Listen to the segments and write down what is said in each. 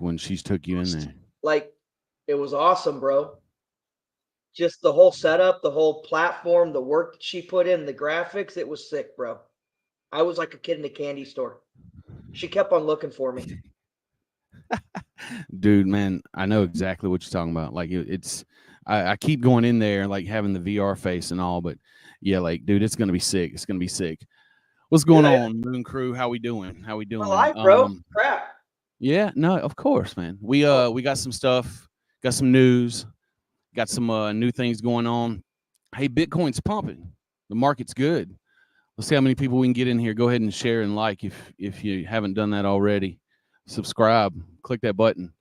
when she's took you in there? Like, it was awesome, bro. Just the whole setup, the whole platform, the work that she put in, the graphics, it was sick, bro. I was like a kid in a candy store. She kept on looking for me. Dude, man, I know exactly what you're talking about. Like I keep going in there, like having the VR face and all, but yeah, like, dude, it's gonna be sick. It's gonna be sick. What's going Dude, on, Moon Crew? How we doing? How we I'm doing? alive, bro. Crap. Yeah, no, of course, man. We got some stuff, got some news, got some new things going on. Hey, Bitcoin's pumping. The market's good. Let's see how many people we can get in here. Go ahead and share and like if you haven't done that already. Subscribe, click that button,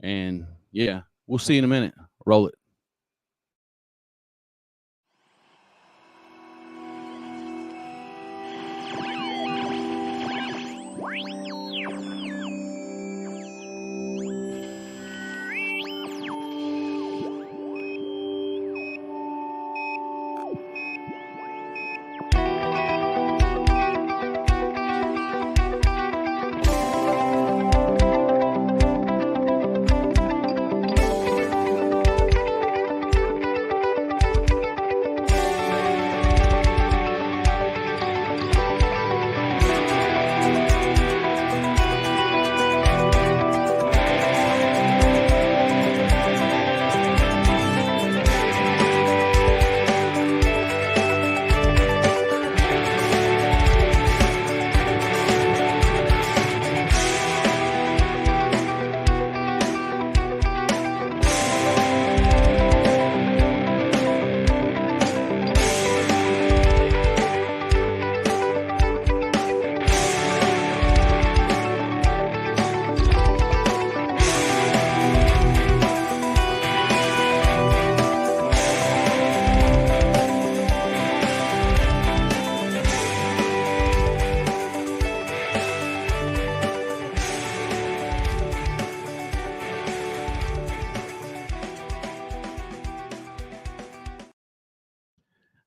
and yeah, we'll see you in a minute. Roll it.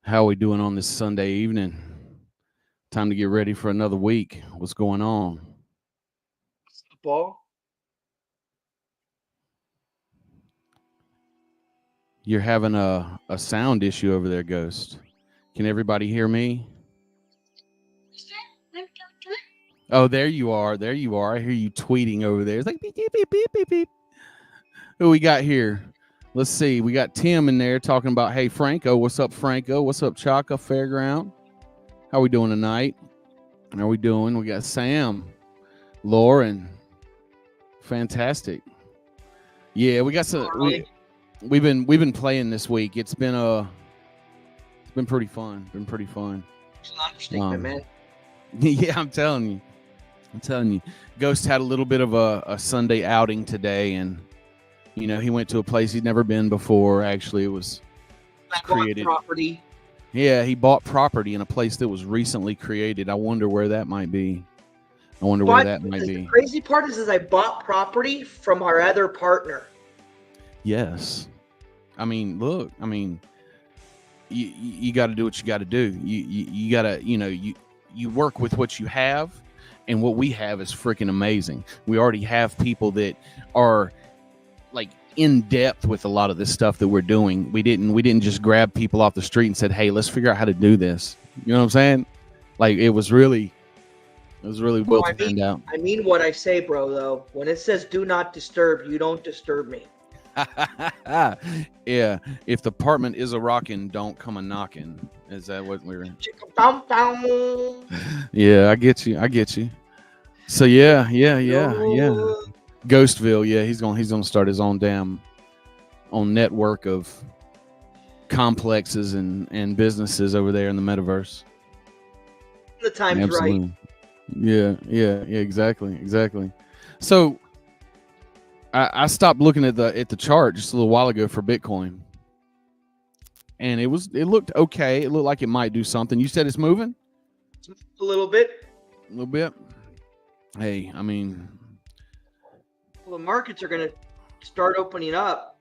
How are we doing on this Sunday evening? Time to get ready for another week. What's going on? Ball. You're having a sound issue over there, Ghost. Can everybody hear me? Oh, there you are. There you are. I hear you tweeting over there. It's like beep, beep, beep, beep, beep, beep. Who we got here? Let's see. We got Tim in there talking about, hey, Franco. What's up, Franco? What's up, Chaka Fairground? How we doing tonight? How we doing? We got Sam, Lauren. Fantastic. Yeah, we got some. We've been playing this week. It's been pretty fun. Been pretty fun. It's an understatement, man. Yeah, I'm telling you. Ghost had a little bit of a Sunday outing today, and you know, he went to a place he'd never been before. Actually, it was created property. Yeah, he bought property in a place that was recently created. I wonder where that might be. The crazy part is I bought property from our other partner. Yes. I mean, look, you got to do what you got to do. You got to, you work with what you have, and what we have is freaking amazing. We already have people that are like in depth with a lot of this stuff that we're doing. We didn't just grab people off the street and said, "Hey, let's figure out how to do this." You know what I'm saying? Like it was really well planned out. I mean what I say, bro. Though when it says "do not disturb," you don't disturb me. Yeah, if the apartment is a rockin', don't come a knocking. Is that what we're? Yeah, I get you. So yeah. Ghostville, yeah, he's gonna start his own network of complexes and businesses over there in the metaverse. The time's Absolutely. Right. Yeah, exactly. So I stopped looking at the chart just a little while ago for Bitcoin, and it looked okay. It looked like it might do something. You said it's moving? A little bit. Hey, I mean, well, the markets are going to start opening up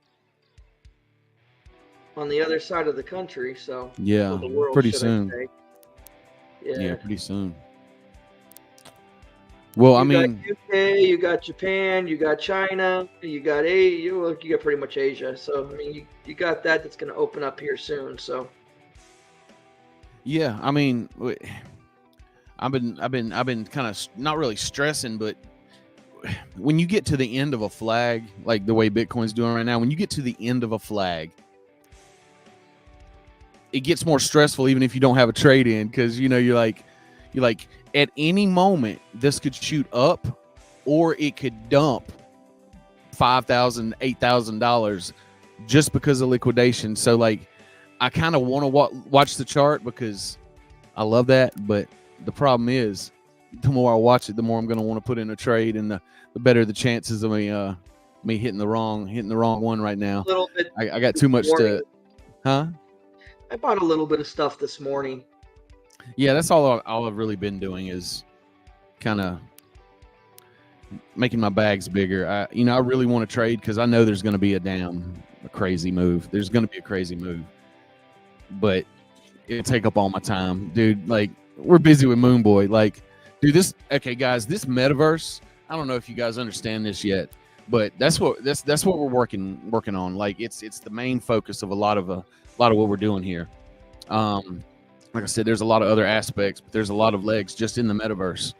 on the other side of the country, so yeah, the world, pretty soon. Yeah, pretty soon. Well, I You got mean, UK, you got Japan, you got China, you got you got pretty much Asia. So I mean, you got that that's going to open up here soon. So yeah, I mean, I've been kind of not really stressing, but when you get to the end of a flag, like the way Bitcoin's doing right now, when you get to the end of a flag, it gets more stressful even if you don't have a trade in, because you're like at any moment this could shoot up or it could dump $5,000, $8,000 just because of liquidation. So like I kind of want to watch the chart because I love that, but the problem is the more I watch it, the more I'm going to want to put in a trade, and the better the chances of me hitting the wrong one right now. a little bit. I got too much morning. huh? I bought a little bit of stuff this morning. Yeah, that's all I've really been doing is kind of making my bags bigger. I really want to trade because I know there's going to be a crazy move. There's going to be a crazy move, but it'll take up all my time, dude. Like, we're busy with Moonboy. Like, dude, okay, guys, this metaverse. I don't know if you guys understand this yet, but that's what we're working on. Like, it's the main focus of a lot of what we're doing here. Like I said, there's a lot of other aspects, but there's a lot of legs just in the metaverse.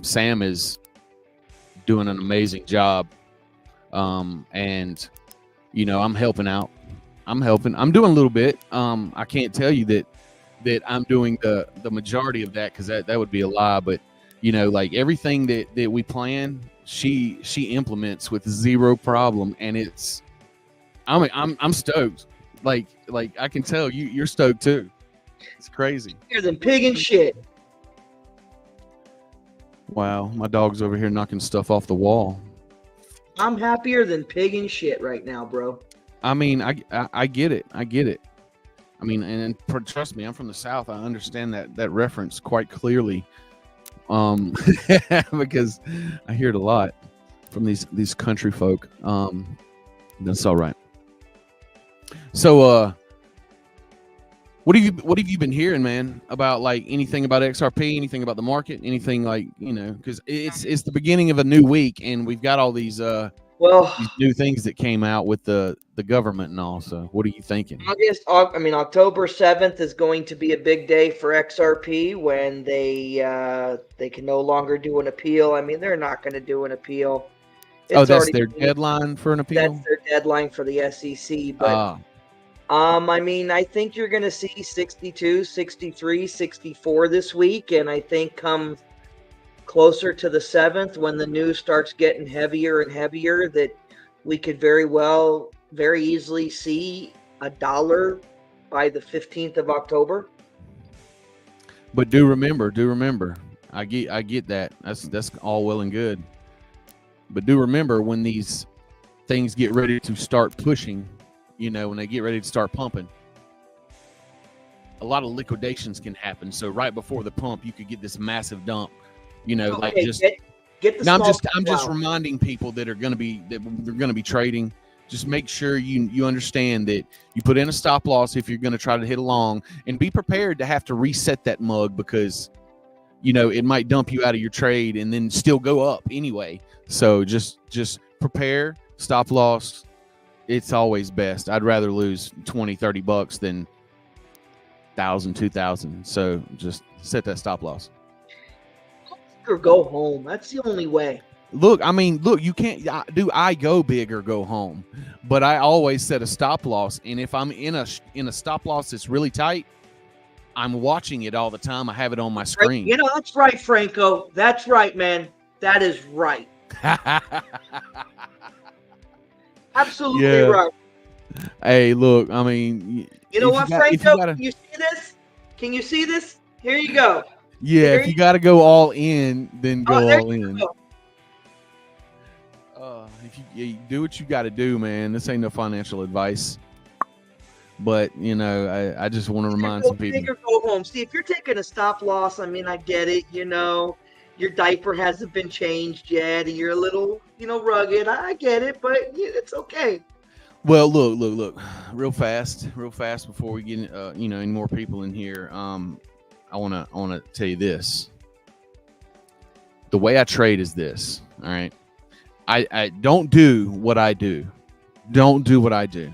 Sam is doing an amazing job, and I'm helping out. I'm doing a little bit. I can't tell you that I'm doing the majority of that, because that would be a lie. But like everything that we plan, she implements with zero problem, and I'm stoked. Like I can tell you're stoked too. It's crazy. Bigger than pig and shit. Wow, my dog's over here knocking stuff off the wall. I'm happier than pig and shit right now, bro. I mean, I get it. I get it. I mean, and trust me, I'm from the South. I understand that reference quite clearly, because I hear it a lot from these country folk. That's all right. So, what have you been hearing, man, about like anything about XRP, anything about the market, anything like, because it's the beginning of a new week, and we've got all these these new things that came out with the government and all. So what are you thinking? October 7th is going to be a big day for XRP when they can no longer do an appeal. I mean, they're not going to do an appeal. That's their deadline for an appeal? That's their deadline for the SEC. But I think you're going to see 62, 63, 64 this week. And I think come closer to the 7th, when the news starts getting heavier and heavier, that we could very easily see $1 by the 15th of October. But do remember, I get that. That's all well and good. But do remember, when these things get ready to start pushing, when they get ready to start pumping, a lot of liquidations can happen. So right before the pump, you could get this massive dump. Get the. Now I'm just reminding people that they're going to be trading. Just make sure you understand that you put in a stop loss if you're going to try to hit along, and be prepared to have to reset that mug, because it might dump you out of your trade and then still go up anyway. So just prepare, stop loss. It's always best. I'd rather lose $20-$30 than $1,000, $2,000. So just set that stop loss. Or go home. That's the only way. Look, you can't do I go big or go home, but I always set a stop loss. And if I'm in a stop loss that's really tight, I'm watching it all the time. I have it on my screen. Right. That's right, Franco. That's right, man. That is right. Absolutely right. Hey, look, you know what, Franco? Can you see this? Can you see this? Here you go. Yeah, if you got to go all in, then go all in. If you do what you got to do, man. This ain't no financial advice, but I just want to remind some people. Go home. See, if you're taking a stop loss, I get it. Your diaper hasn't been changed yet, and you're a little, rugged. I get it, but it's okay. Well, look, real fast before we get any more people in here. I want to tell you this. The way I trade is this. All right. I don't do what I do. Don't do what I do.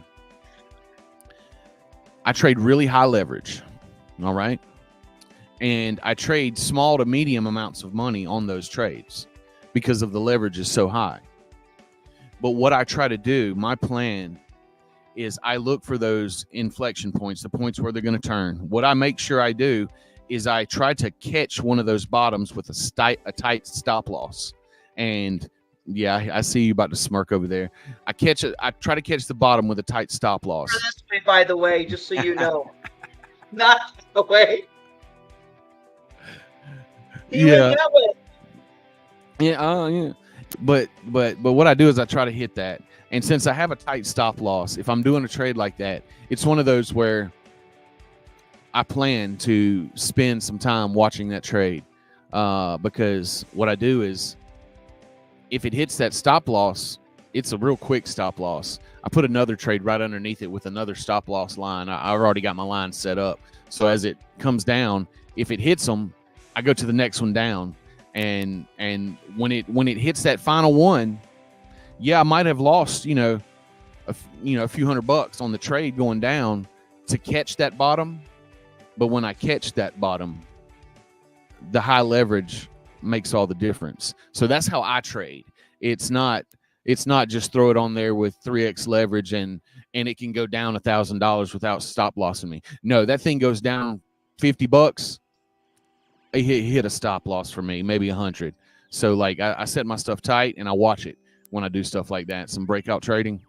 I trade really high leverage. All right. And I trade small to medium amounts of money on those trades because of the leverage is so high. But what I try to do, my plan is I look for those inflection points, the points where they're going to turn. What I make sure I do is I try to catch one of those bottoms with a tight stop loss. And yeah, I see you about to smirk over there. I try to catch the bottom with a tight stop loss. This way, by the way, just so you know, not the way. Yeah. Yeah. But what I do is I try to hit that. And since I have a tight stop loss, if I'm doing a trade like that, it's one of those where I plan to spend some time watching that trade, because what I do is if it hits that stop loss, it's a real quick stop loss. I put another trade right underneath it with another stop loss line. I've already got my line set up. So as it comes down, if it hits them, I go to the next one down. And when it hits that final one, yeah, I might have lost, a few $100 on the trade going down to catch that bottom. But when I catch that bottom, the high leverage makes all the difference. So that's how I trade. It's not just throw it on there with 3x leverage and it can go down $1,000 without stop lossing me. No, that thing goes down $50. It hit a stop loss for me, maybe 100. So like I set my stuff tight and I watch it when I do stuff like that, some breakout trading.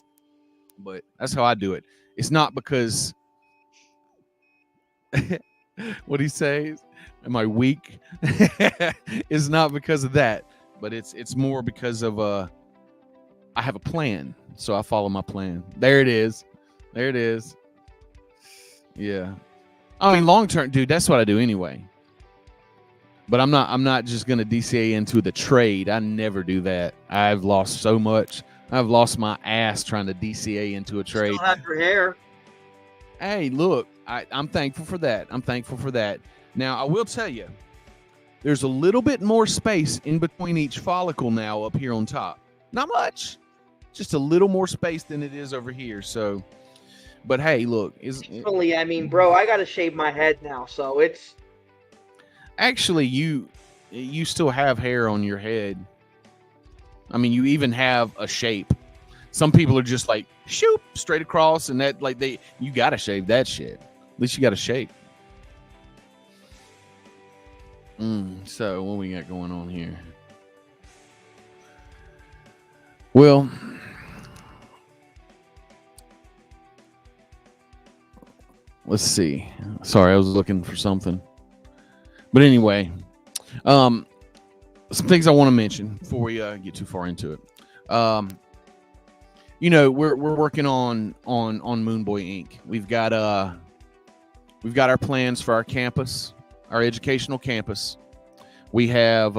But that's how I do it. It's not because what he says, am I weak? It's not because of that, but it's more because of I have a plan, so I follow my plan. There it is. Yeah, I mean long term, dude. That's what I do anyway. But I'm not just gonna DCA into the trade. I never do that. I've lost so much. I've lost my ass trying to DCA into a trade. Still have your hair. Hey, look, I'm thankful for that. Now, I will tell you, there's a little bit more space in between each follicle now up here on top. Not much, just a little more space than it is over here. So, but hey, look. I mean, bro, I got to shave my head now, so it's... Actually, you still have hair on your head. I mean, you even have a shape. Some people are just like, shoot, straight across, and that like you gotta shave that shit. At least you got a shape. So what we got going on here? Well, let's see. Sorry, I was looking for something. But anyway, some things I want to mention before we get too far into it. We're working on Moon Boy Inc. We've got our plans for our campus, our educational campus. We have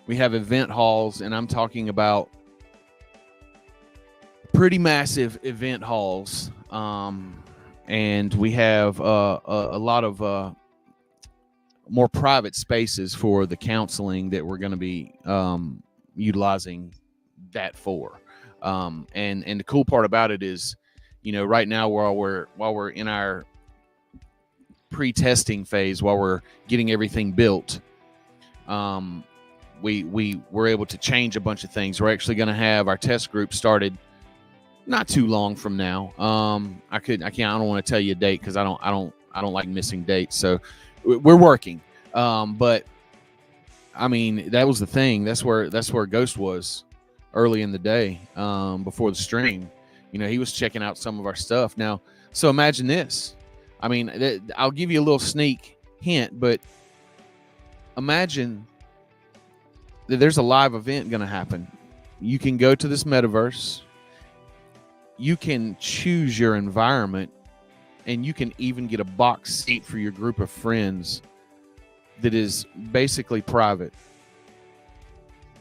event halls, and I'm talking about pretty massive event halls. And we have a lot of more private spaces for the counseling that we're going to be utilizing that for. And the cool part about it is, right now while we're in our pre-testing phase, while we're getting everything built, we were able to change a bunch of things. We're actually going to have our test group started not too long from now. I don't want to tell you a date because I don't like missing dates. So we're working. But I mean, that was the thing. That's where Ghost was early in the day, before the stream. He was checking out some of our stuff. Now, so imagine this. I mean, I'll give you a little sneak hint, but imagine that there's a live event going to happen. You can go to this metaverse. You can choose your environment, and you can even get a box seat for your group of friends that is basically private,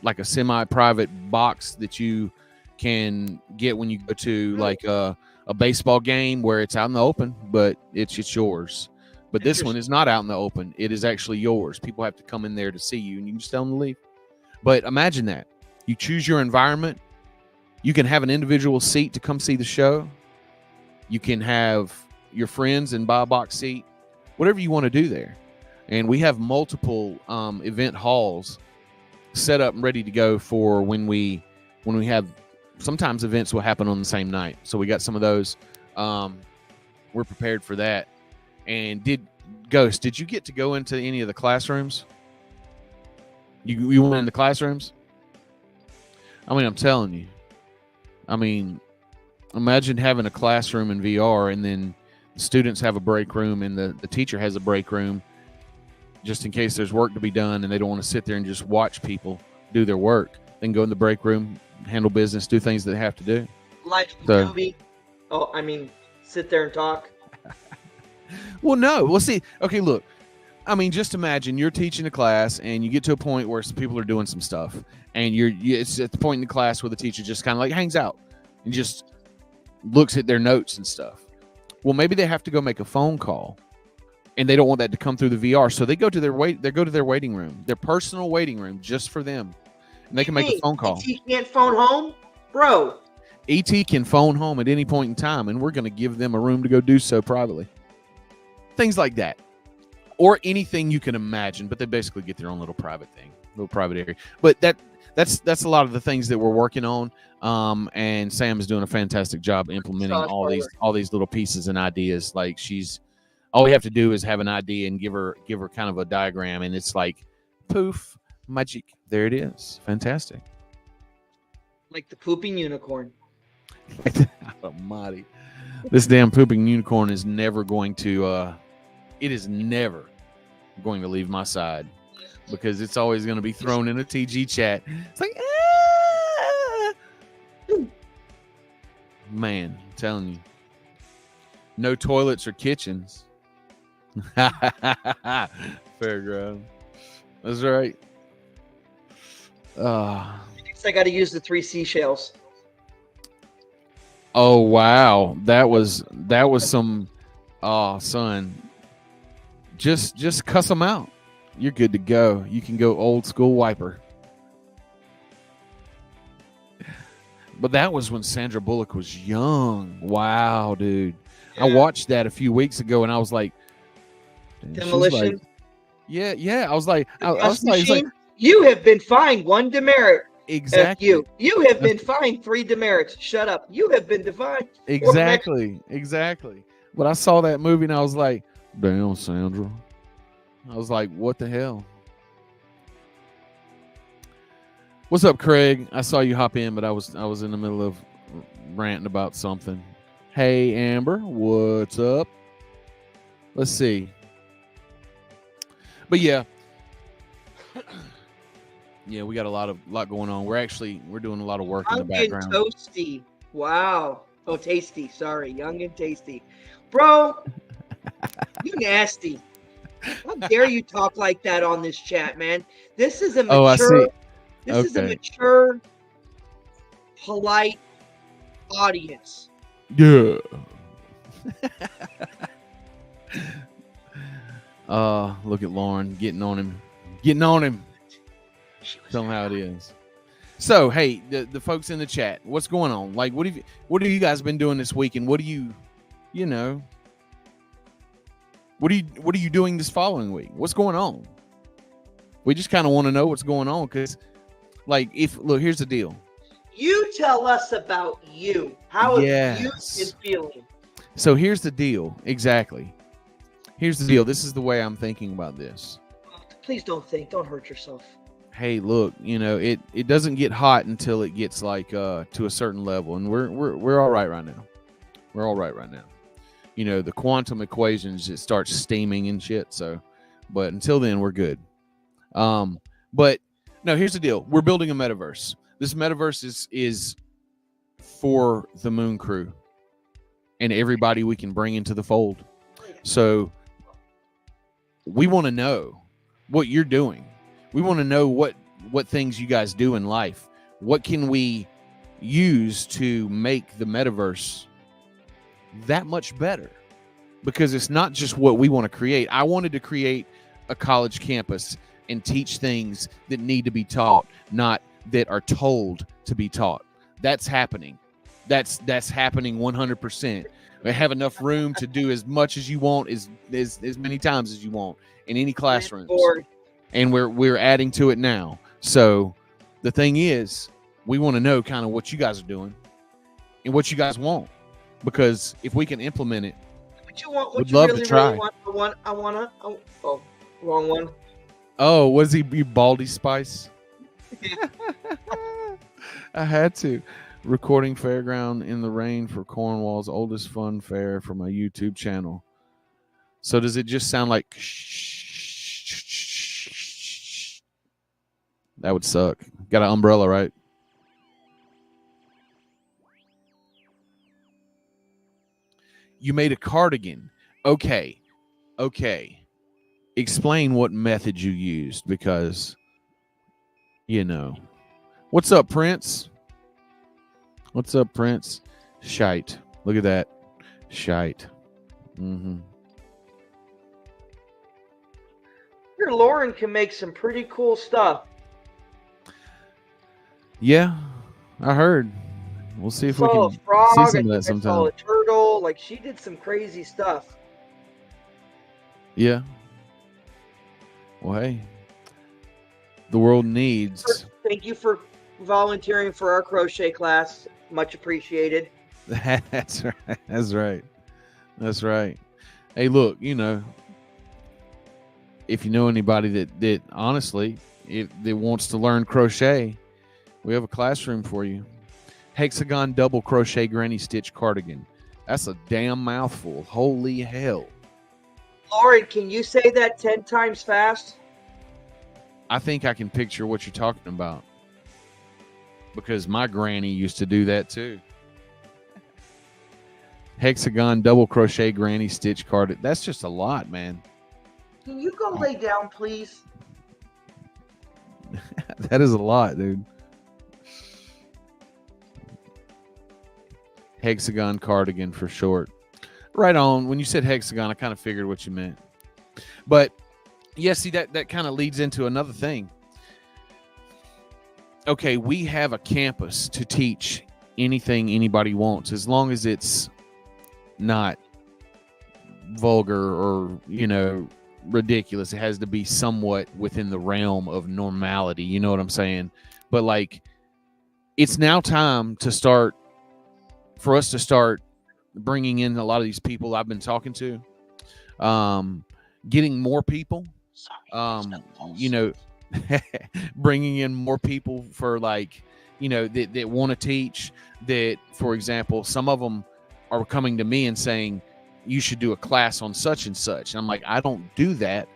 like a semi-private box that you can get when you go to like a baseball game where it's out in the open, but it's yours. But this one is not out in the open. It is actually yours. People have to come in there to see you, and you can just tell them to leave. But imagine that. You choose your environment. You can have an individual seat to come see the show. You can have your friends and buy a box seat, whatever you want to do there. And we have multiple event halls set up and ready to go for when we have, sometimes events will happen on the same night. So we got some of those. We're prepared for that. And did you get to go into any of the classrooms? You went in the classrooms? I mean, I'm telling you. I mean, imagine having a classroom in VR and then the students have a break room and the teacher has a break room just in case there's work to be done and they don't want to sit there and just watch people do their work. They can go in the break room, handle business, do things that they have to do. Like a movie. Oh, I mean, sit there and talk. Well, no. Well, see, okay, look. I mean, just imagine you're teaching a class and you get to a point where some people are doing some stuff and it's at the point in the class where the teacher just kind of like hangs out and just looks at their notes and stuff. Well, maybe they have to go make a phone call and they don't want that to come through the VR. So they go to their waiting room, their personal waiting room just for them. And they can make a phone call. ET can't phone home? Bro. ET can phone home at any point in time and we're going to give them a room to go do so privately. Things like that. Or anything you can imagine, but they basically get their own little private thing, little private area. But that's a lot of the things that we're working on. And Sam is doing a fantastic job implementing all these little pieces and ideas. Like all we have to do is have an idea and give her kind of a diagram, and it's like poof, magic. There it is. Fantastic. Like the pooping unicorn. Almighty. This damn pooping unicorn is never going to it is never going to leave my side because it's always going to be thrown in a TG chat. It's like, man, I'm telling you, no toilets or kitchens. Fairground. That's right. I got to use the 3 seashells. Oh wow, that was some. Oh son. Just cuss them out. You're good to go. You can go old school wiper. But that was when Sandra Bullock was young. Wow, dude. Yeah. I watched that a few weeks ago and I was like, Demolition. Like, yeah. I was like, you have been fined 1 demerit. Exactly. You have been fined 3 demerits. Shut up. You have been fined. Exactly. But I saw that movie and I was like, damn, Sandra. I was like, what the hell? What's up, Craig? I saw you hop in, but I was in the middle of ranting about something. Hey, Amber, what's up? Let's see. But yeah. Yeah, we got a lot going on. We're doing a lot of work in the background. Young and toasty. Wow. Oh, tasty. Sorry. Young and tasty. Bro, you nasty. How dare you talk like that on this chat, man? This is a mature, is a mature, polite audience. Yeah. Look at Lauren getting on him. Tell him how it is. So, hey, the folks in the chat, what's going on? Like, what have you guys been doing this week, and what are you doing this following week? What's going on? We just kind of want to know what's going on because, like, here's the deal. You tell us about you. How have you been feeling? So here's the deal. Exactly. Here's the deal. This is the way I'm thinking about this. Please don't think. Don't hurt yourself. Hey, look, it doesn't get hot until it gets like to a certain level, and we're all right right now. We're all right right now. The quantum equations, it starts steaming and shit. So, but until then, we're good. But no, here's the deal. We're building a metaverse. This metaverse is for the Moon Crew and everybody we can bring into the fold. So we want to know what you're doing. We want to know what things you guys do in life. What can we use to make the metaverse that much better? because it's not just what we want to create. I wanted to create a college campus and teach things that need to be taught, not that are told to be taught. That's happening. That's happening 100%. We have enough room to do as much as you want, as many times as you want in any classrooms, and we're adding to it now. So the thing is, we want to know kind of what you guys are doing and what you guys want, because if we can implement it, what you want, we'd love to try. I wanna. Oh, wrong one. Oh, was he Baldy Spice? I had to. Recording Fairground in the Rain for Cornwall's oldest fun fair for my YouTube channel. So does it just sound like that would suck? Got an umbrella, right? You made a cardigan. Okay. Explain what method you used, because What's up, Prince? What's up, Prince? Shite. Look at that. Shite. Your Lauren can make some pretty cool stuff. Yeah, I heard. We'll see if we can see some of that sometime. I saw a turtle. Like, she did some crazy stuff. Yeah. Well, hey. The world needs... Thank you for volunteering for our crochet class. Much appreciated. That's right. Hey, look, if you know anybody that honestly, if they wants to learn crochet, we have a classroom for you. Hexagon double crochet granny stitch cardigan. That's a damn mouthful. Holy hell. Lauren, can you say that 10 times fast? I think I can picture what you're talking about, because my granny used to do that too. Hexagon double crochet granny stitch cardigan. That's just a lot, man. Can you go lay down, please? That is a lot, dude. Hexagon cardigan for short. Right on. When you said hexagon, I kind of figured what you meant. But yeah, see, that kind of leads into another thing. Okay, we have a campus to teach anything anybody wants, as long as it's not vulgar or, ridiculous. It has to be somewhat within the realm of normality. You know what I'm saying? But like, it's now time for us to start bringing in a lot of these people I've been talking to, getting more people, bringing in more people for that want to teach. That, for example, some of them are coming to me and saying, you should do a class on such and such. And I'm like, I don't do that,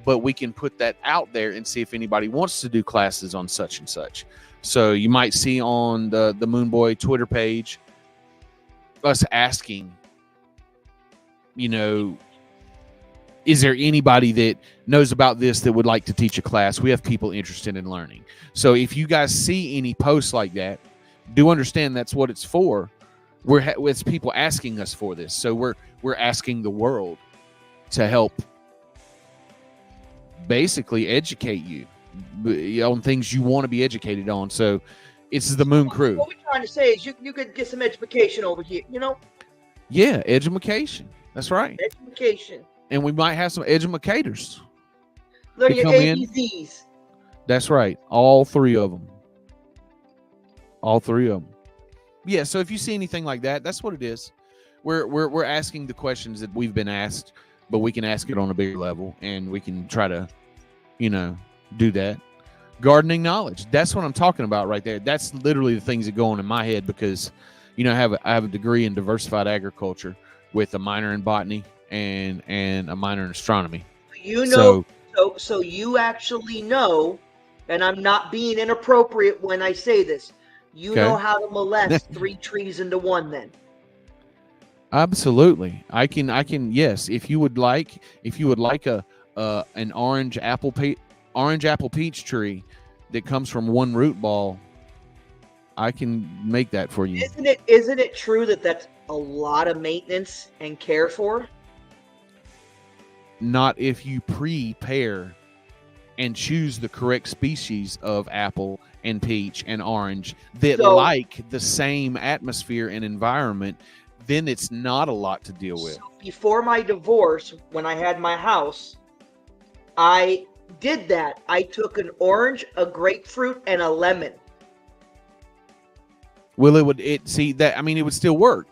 but we can put that out there and see if anybody wants to do classes on such and such. So you might see on the Moonboy Twitter page us asking, is there anybody that knows about this that would like to teach a class? We have people interested in learning. So if you guys see any posts like that, do understand that's what it's for. It's people asking us for this. So we're asking the world to help basically educate you on things you want to be educated on. So it's the Moon Crew. What we're trying to say is you could get some education over here, Yeah, edumacation. That's right. Education. And we might have some educators. Learn your ABCs. That's right. All three of them. Yeah, so if you see anything like that, that's what it is. We're asking the questions that we've been asked, but we can ask it on a bigger level, and we can try to, do that. Gardening knowledge. That's what I'm talking about right there. That's literally the things that go on in my head, because, I have a degree in diversified agriculture with a minor in botany and a minor in astronomy. So you actually know, and I'm not being inappropriate when I say this, know how to molest 3 trees into one then. Absolutely. I can, yes. If you would like an orange apple peach tree that comes from one root ball, I can make that for you. Isn't it true that that's a lot of maintenance and care for? not if you prepare and choose the correct species of apple and peach and orange that So, like the same atmosphere and environment, then it's not a lot to deal with. so before my divorce, when I had my house, I did that. I took an orange, a grapefruit, and a lemon. Well, it would see that, I mean, it would still work,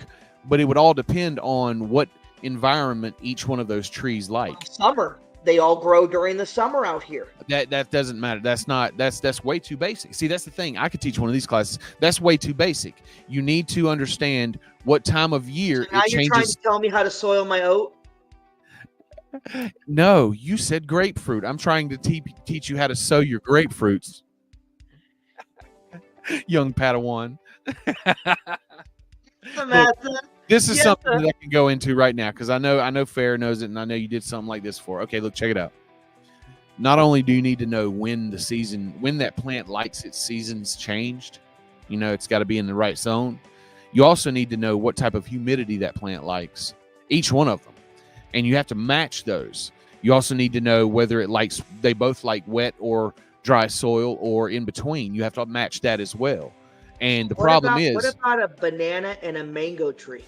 but it would all depend on what environment each one of those trees like. Summer. They all grow during the summer out here. That doesn't matter. That's way too basic. See, that's the thing. I could teach one of these classes. That's way too basic. You need to understand what time of year So now it you're trying changes. to tell me how to soil my oat? No, you said grapefruit. I'm trying to teach you how to sow your grapefruits, young Padawan. Look, this is Yes, something sir. that I can go into right now because I know Fair knows it, and I know you did something like this before. Okay, look, check it out. Not only do you need to know when that plant likes its seasons changed, it's got to be in the right zone. You also need to know what type of humidity that plant likes, each one of them, and you have to match those. You also need to know whether they both like wet or dry soil or in between. You have to match that as well. And the problem is, what about a banana and a mango tree?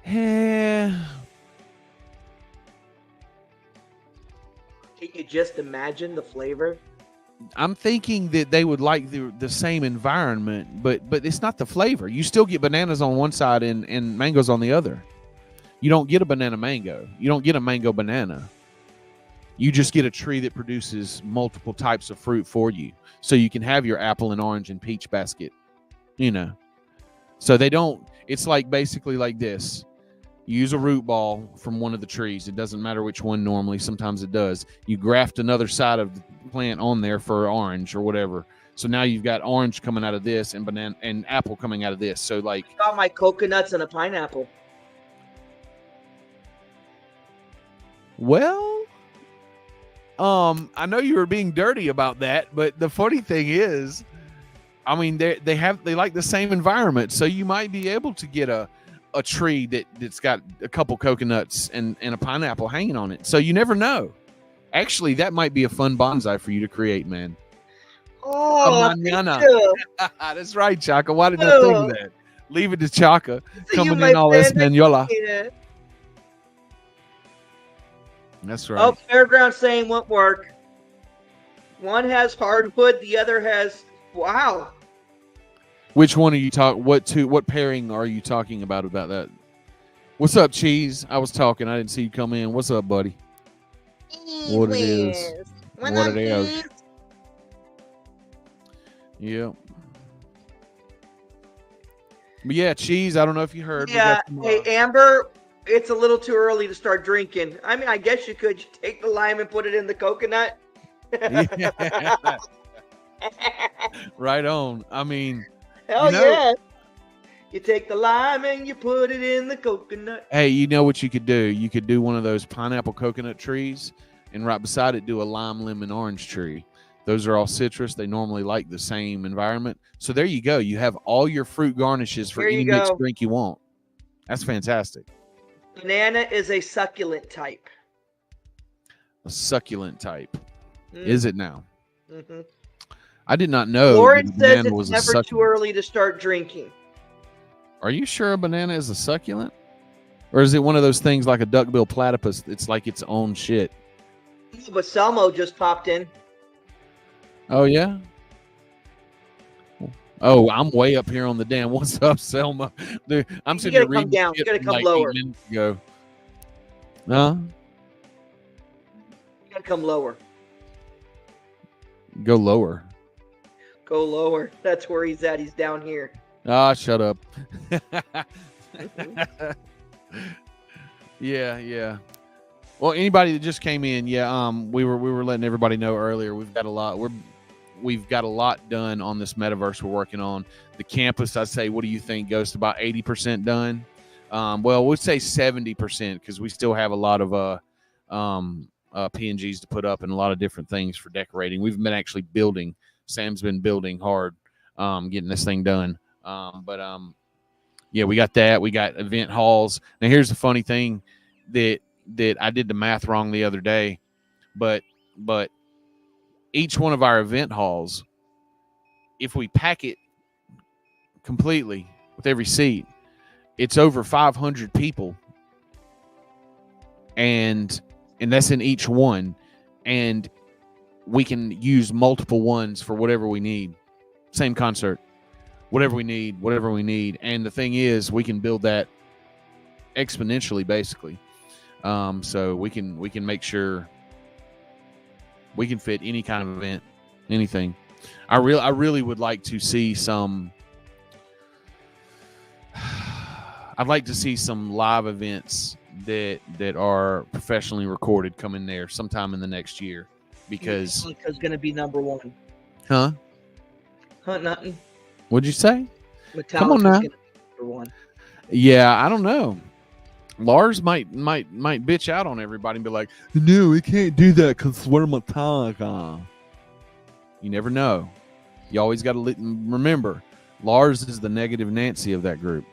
Can you just imagine the flavor? I'm thinking that they would like the same environment, but it's not the flavor. You still get bananas on one side and mangoes on the other. You don't get a banana mango. You don't get a mango banana. You just get a tree that produces multiple types of fruit for you. So you can have your apple and orange and peach basket, So they don't, it's like basically like this. You use a root ball from one of the trees. It doesn't matter which one normally. Sometimes it does. You graft another side of the plant on there for orange or whatever. So now you've got orange coming out of this and banana and apple coming out of this. So like, I got my coconuts and a pineapple. Well, I know you were being dirty about that, but the funny thing is, I mean, they like the same environment, so you might be able to get a tree that's got a couple coconuts and a pineapple hanging on it. So you never know. Actually, that might be a fun bonsai for you to create, man. Oh, that's right, Chaka. Why did I think of that? Leave it to Chaka. Coming in all Espanola. That's right. Oh, Fairground saying won't work. One has hardwood, the other has wow. Which one are you talking? What pairing are you talking about that? What's up, Cheese? I was talking. I didn't see you come in. What's up, buddy? What it is? What it is? Yeah. But yeah, Cheese. I don't know if you heard. Yeah. Hey, Amber. It's a little too early to start drinking. I mean, I guess you could take the lime and put it in the coconut. Right on. I mean, hell yeah. You take the lime and you put it in the coconut. Hey, you know what you could do? You could do one of those pineapple coconut trees, and right beside it do a lime, lemon, orange tree. Those are all citrus. They normally like the same environment. So there you go. You have all your fruit garnishes for any mixed drink you want. That's fantastic. Banana is a succulent type. A succulent type. Is it now? Mm-hmm. I did not know. Lauren says it's never too early to start drinking. Are you sure a banana is a succulent? Or is it one of those things like a duckbill platypus? It's like its own shit. But Selmo just popped in. Oh, yeah? Oh, I'm way up here on the dam. What's up, Selma? Dude, I'm sitting here reading. Down. You gotta come like lower. 8 minutes ago. Huh? You gotta come lower. Go lower. Go lower. That's where he's at. He's down here. Ah, shut up. Yeah. Well, anybody that just came in, we were letting everybody know earlier. We've got a lot done on this metaverse we're working on. The campus, I'd say, what do you think, Ghost? About 80% done. Well, we'd say 70% because we still have a lot of PNGs to put up and a lot of different things for decorating. We've been actually building. Sam's been building hard, getting this thing done. But Yeah, we got that. We got event halls. Now here's the funny thing that I did the math wrong the other day, but each one of our event halls, if we pack it completely with every seat, it's over 500 people, and that's in each one, and we can use multiple ones for whatever we need. Same concert, whatever we need. And the thing is, we can build that exponentially, basically. So we can make sure we can fit any kind of event, anything. I really would like to see some. I'd like to see some live events that are professionally recorded come in there sometime in the next year, because Metallica's gonna be number one. Huh? Nothing. What'd you say? Metallica's Come on now. gonna be number one. Yeah, I don't know. Lars might bitch out on everybody and be like, "No, we can't do that because we're Metallica." You never know. You always got to remember, Lars is the negative Nancy of that group.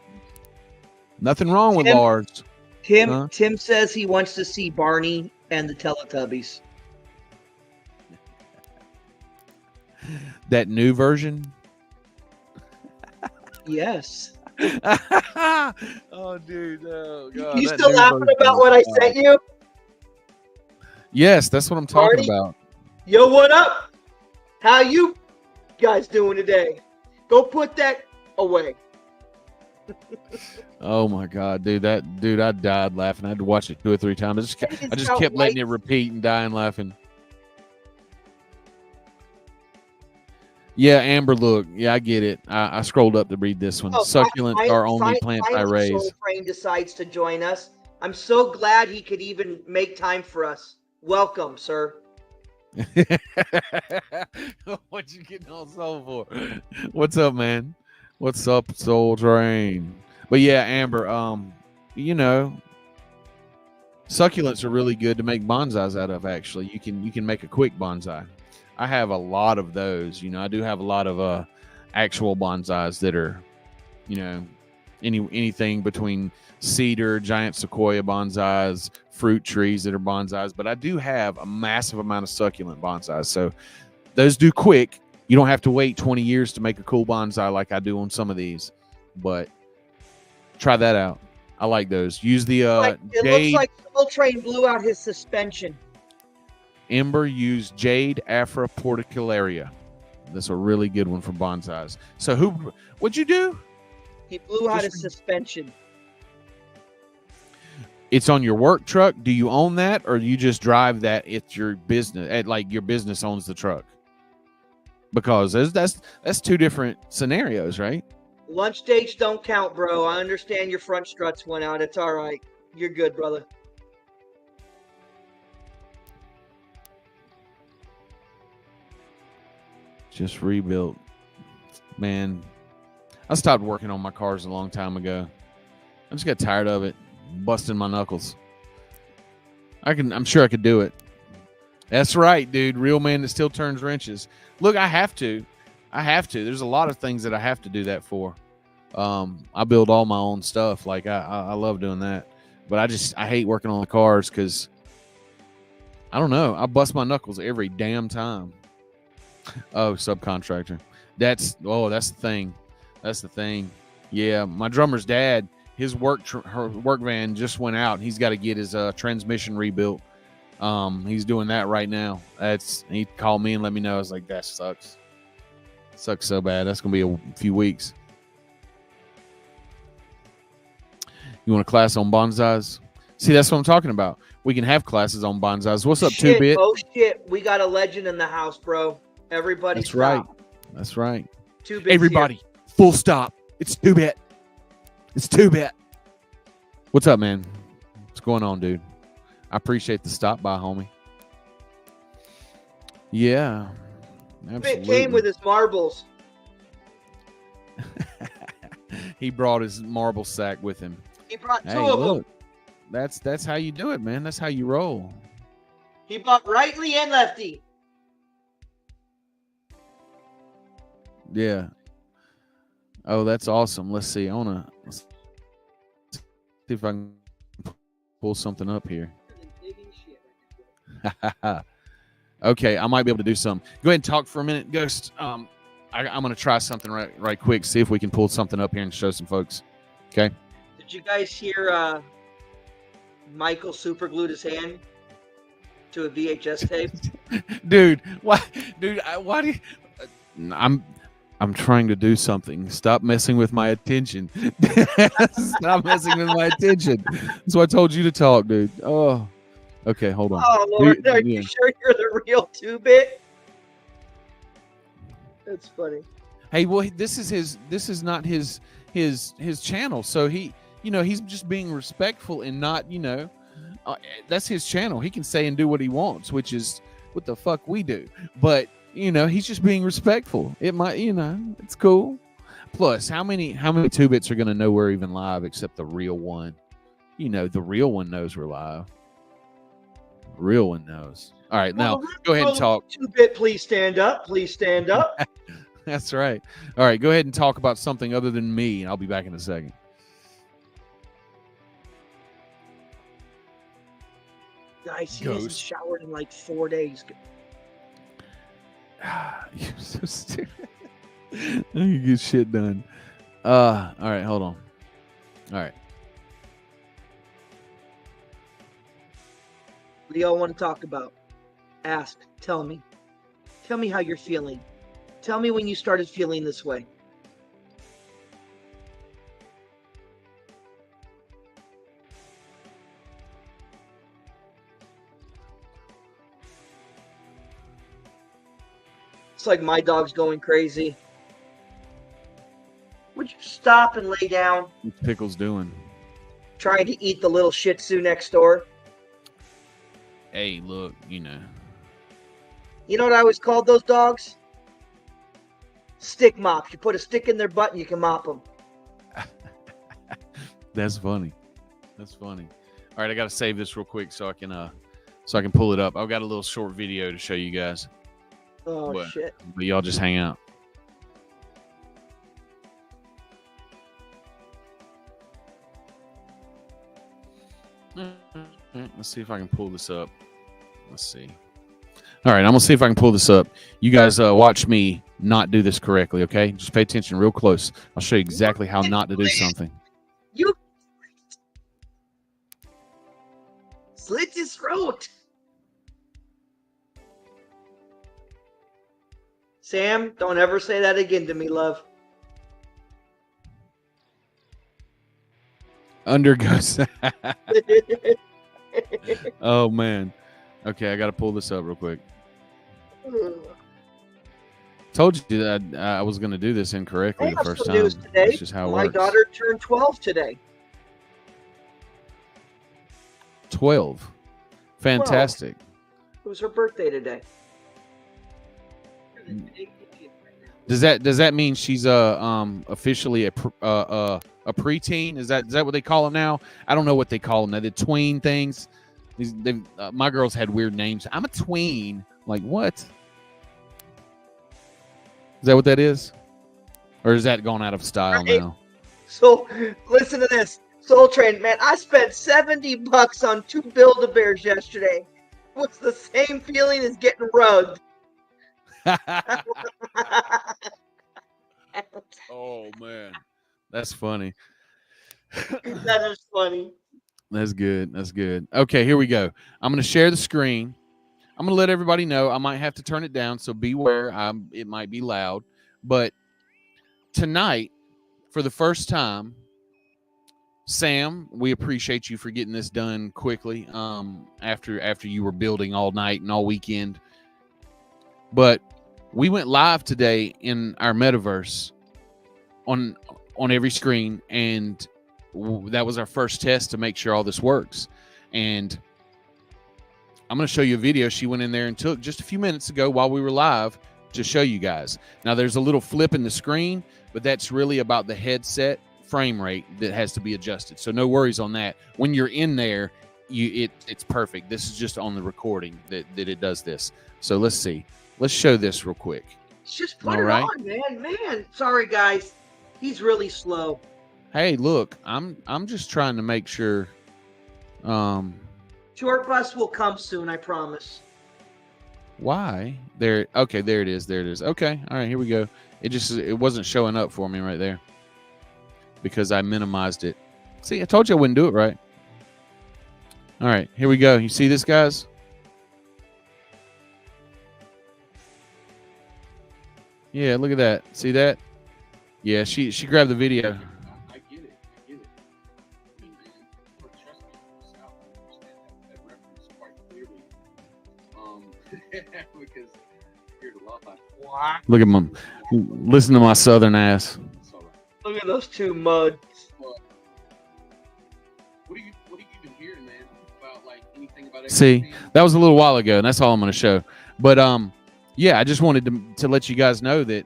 Nothing wrong with Lars. Tim says he wants to see Barney and the Teletubbies. That new version? Yes. Oh, dude. Oh, God. You still laughing about what I sent you? Yes, that's what I'm talking Barney? about. Yo, what up? How you guys doing today? Go put that away. Oh my God, dude! I died laughing. I had to watch it 2 or 3 times. I just kept letting it repeat and dying laughing. Yeah, Amber, look. Yeah, I get it. I scrolled up to read this one. Succulents are only plants I raise. Soul Frame decides to join us. I'm so glad he could even make time for us. Welcome, sir. What you getting all soul for? What's up, man? What's up, Soul Train? But yeah, Amber, succulents are really good to make bonsais out of. Actually, you can make a quick bonsai. I have a lot of those. I do have a lot of actual bonsais that are, anything between cedar, giant sequoia bonsais, fruit trees that are bonsais. But I do have a massive amount of succulent bonsais. So those do quick. You don't have to wait 20 years to make a cool bonsai like I do on some of these. But try that out. I like those. Use the it jade. Looks like Soul Train blew out his suspension. Ember used Jade Afra Porticularia. That's a really good one for bonsais. So what'd you do? He blew out his suspension. It's on your work truck. Do you own that, or you just drive that at your business? Like your business owns the truck? Because that's 2 different scenarios, right? Lunch dates don't count, bro. I understand your front struts went out. It's all right. You're good, brother. Just rebuilt. Man, I stopped working on my cars a long time ago. I just got tired of it, busting my knuckles. I'm sure I could do it. That's right, dude. Real man that still turns wrenches. Look, I have to. There's a lot of things that I have to do that for. I build all my own stuff. Like I love doing that. But I hate working on the cars because I don't know. I bust my knuckles every damn time. Oh, subcontractor. That's the thing. That's the thing. Yeah, my drummer's dad, his work van just went out. And he's got to get his transmission rebuilt. He's doing that right now. He called me and let me know. I was like, that sucks. Sucks so bad. That's gonna be a few weeks. You want a class on bonsais? See, that's what I'm talking about. We can have classes on bonsais. What's up, 2-Bit? Oh shit, we got a legend in the house, bro. Everybody, that's stop. right. That's right. 2-Bit. Everybody, here. Full stop. It's 2-Bit. It's 2-Bit. What's up, man? What's going on, dude? I appreciate the stop by, homie. Yeah. It came with his marbles. He brought his marble sack with him. He brought 2 of them. That's how you do it, man. That's how you roll. He bought rightly and lefty. Yeah. Oh, that's awesome. Let's see. Let's see if I can pull something up here. Okay, I might be able to do some. Go ahead and talk for a minute, Ghost. I'm going to try something right quick. See if we can pull something up here and show some folks. Okay. Did you guys hear Michael superglued his hand to a VHS tape? Dude, why? Dude, why do you? I'm trying to do something. Stop messing with my attention. Stop messing with my attention. That's why I told you to talk, dude. Oh, okay. Hold on. Oh Lord, are you sure you're the real 2-bit? That's funny. Hey, well, this is not his channel, so he's just being respectful and not, that's his channel. He can say and do what he wants, which is what the fuck we do. But he's just being respectful. It might, it's cool. Plus, how many 2-bits are going to know we're even live except the real one? The real one knows we're live. The real one knows. All right, now go ahead and talk. 2-bit, please stand up. Please stand up. That's right. All right, go ahead and talk about something other than me, and I'll be back in a second. Guys, he hasn't showered in like 4 days. You're so stupid. You get shit done. All right, hold on. All right. What do y'all want to talk about? Ask. Tell me. Tell me how you're feeling. Tell me when you started feeling this way. It's like my dog's going crazy. Would you stop and lay down? What's Pickles doing? Trying to eat the little Shih Tzu next door. Hey, look, You know what I always called those dogs? Stick mops. You put a stick in their butt and you can mop them. That's funny. That's funny. All right, I got to save this real quick so I can pull it up. I've got a little short video to show you guys. Oh, shit. But y'all just hang out. Let's see if I can pull this up. Let's see. All right, I'm going to see if I can pull this up. You guys watch me not do this correctly, okay? Just pay attention real close. I'll show you exactly how not to do something. You slit his throat. Sam, don't ever say that again to me, love. Undergoes. Oh, man. Okay, I got to pull this up real quick. Told you that I was going to do this incorrectly the first time. That's just how it works. My daughter turned 12 today. 12. Fantastic. 12. It was her birthday today. Does that mean she's officially a preteen? Is that what they call them now? I don't know what they call them now. The tween things. My girls had weird names. I'm a tween. Like what? Is that what that is? Or is that gone out of style now? So listen to this. Soul Train, man, I spent $70 on 2 Build-A-Bears yesterday. What's the same feeling as getting rugged? Oh man, that's funny. That is funny. That's good. That's good. Okay, here we go. I'm going to share the screen. I'm going to let everybody know. I might have to turn it down, so beware. It might be loud. But tonight, for the first time, Sam, we appreciate you for getting this done quickly. After you were building all night and all weekend. But we went live today in our metaverse on every screen, and that was our first test to make sure all this works. And I'm going to show you a video she went in there and took just a few minutes ago while we were live to show you guys. Now, there's a little flip in the screen, but that's really about the headset frame rate that has to be adjusted. So no worries on that. When you're in there, it's perfect. This is just on the recording that it does this. So let's see. Let's show this real quick. Just put it on, man. Sorry, guys. He's really slow. Hey, look, I'm just trying to make sure. Short bus will come soon, I promise. Why? There. Okay, there it is. There it is. Okay. All right, here we go. It wasn't showing up for me right there because I minimized it. See, I told you I wouldn't do it right. All right, here we go. You see this, guys? Yeah, look at that. See that? Yeah, she grabbed the video. I get it. I get it. I mean, man, but trust me, Sal, I understand that reference quite clearly. Because you're the love. What? Look at my, listen to my southern ass. Look at those two muds. What are you even hearing, man? About like anything about? See, that was a little while ago, and that's all I'm going to show. But yeah, I just wanted to let you guys know that,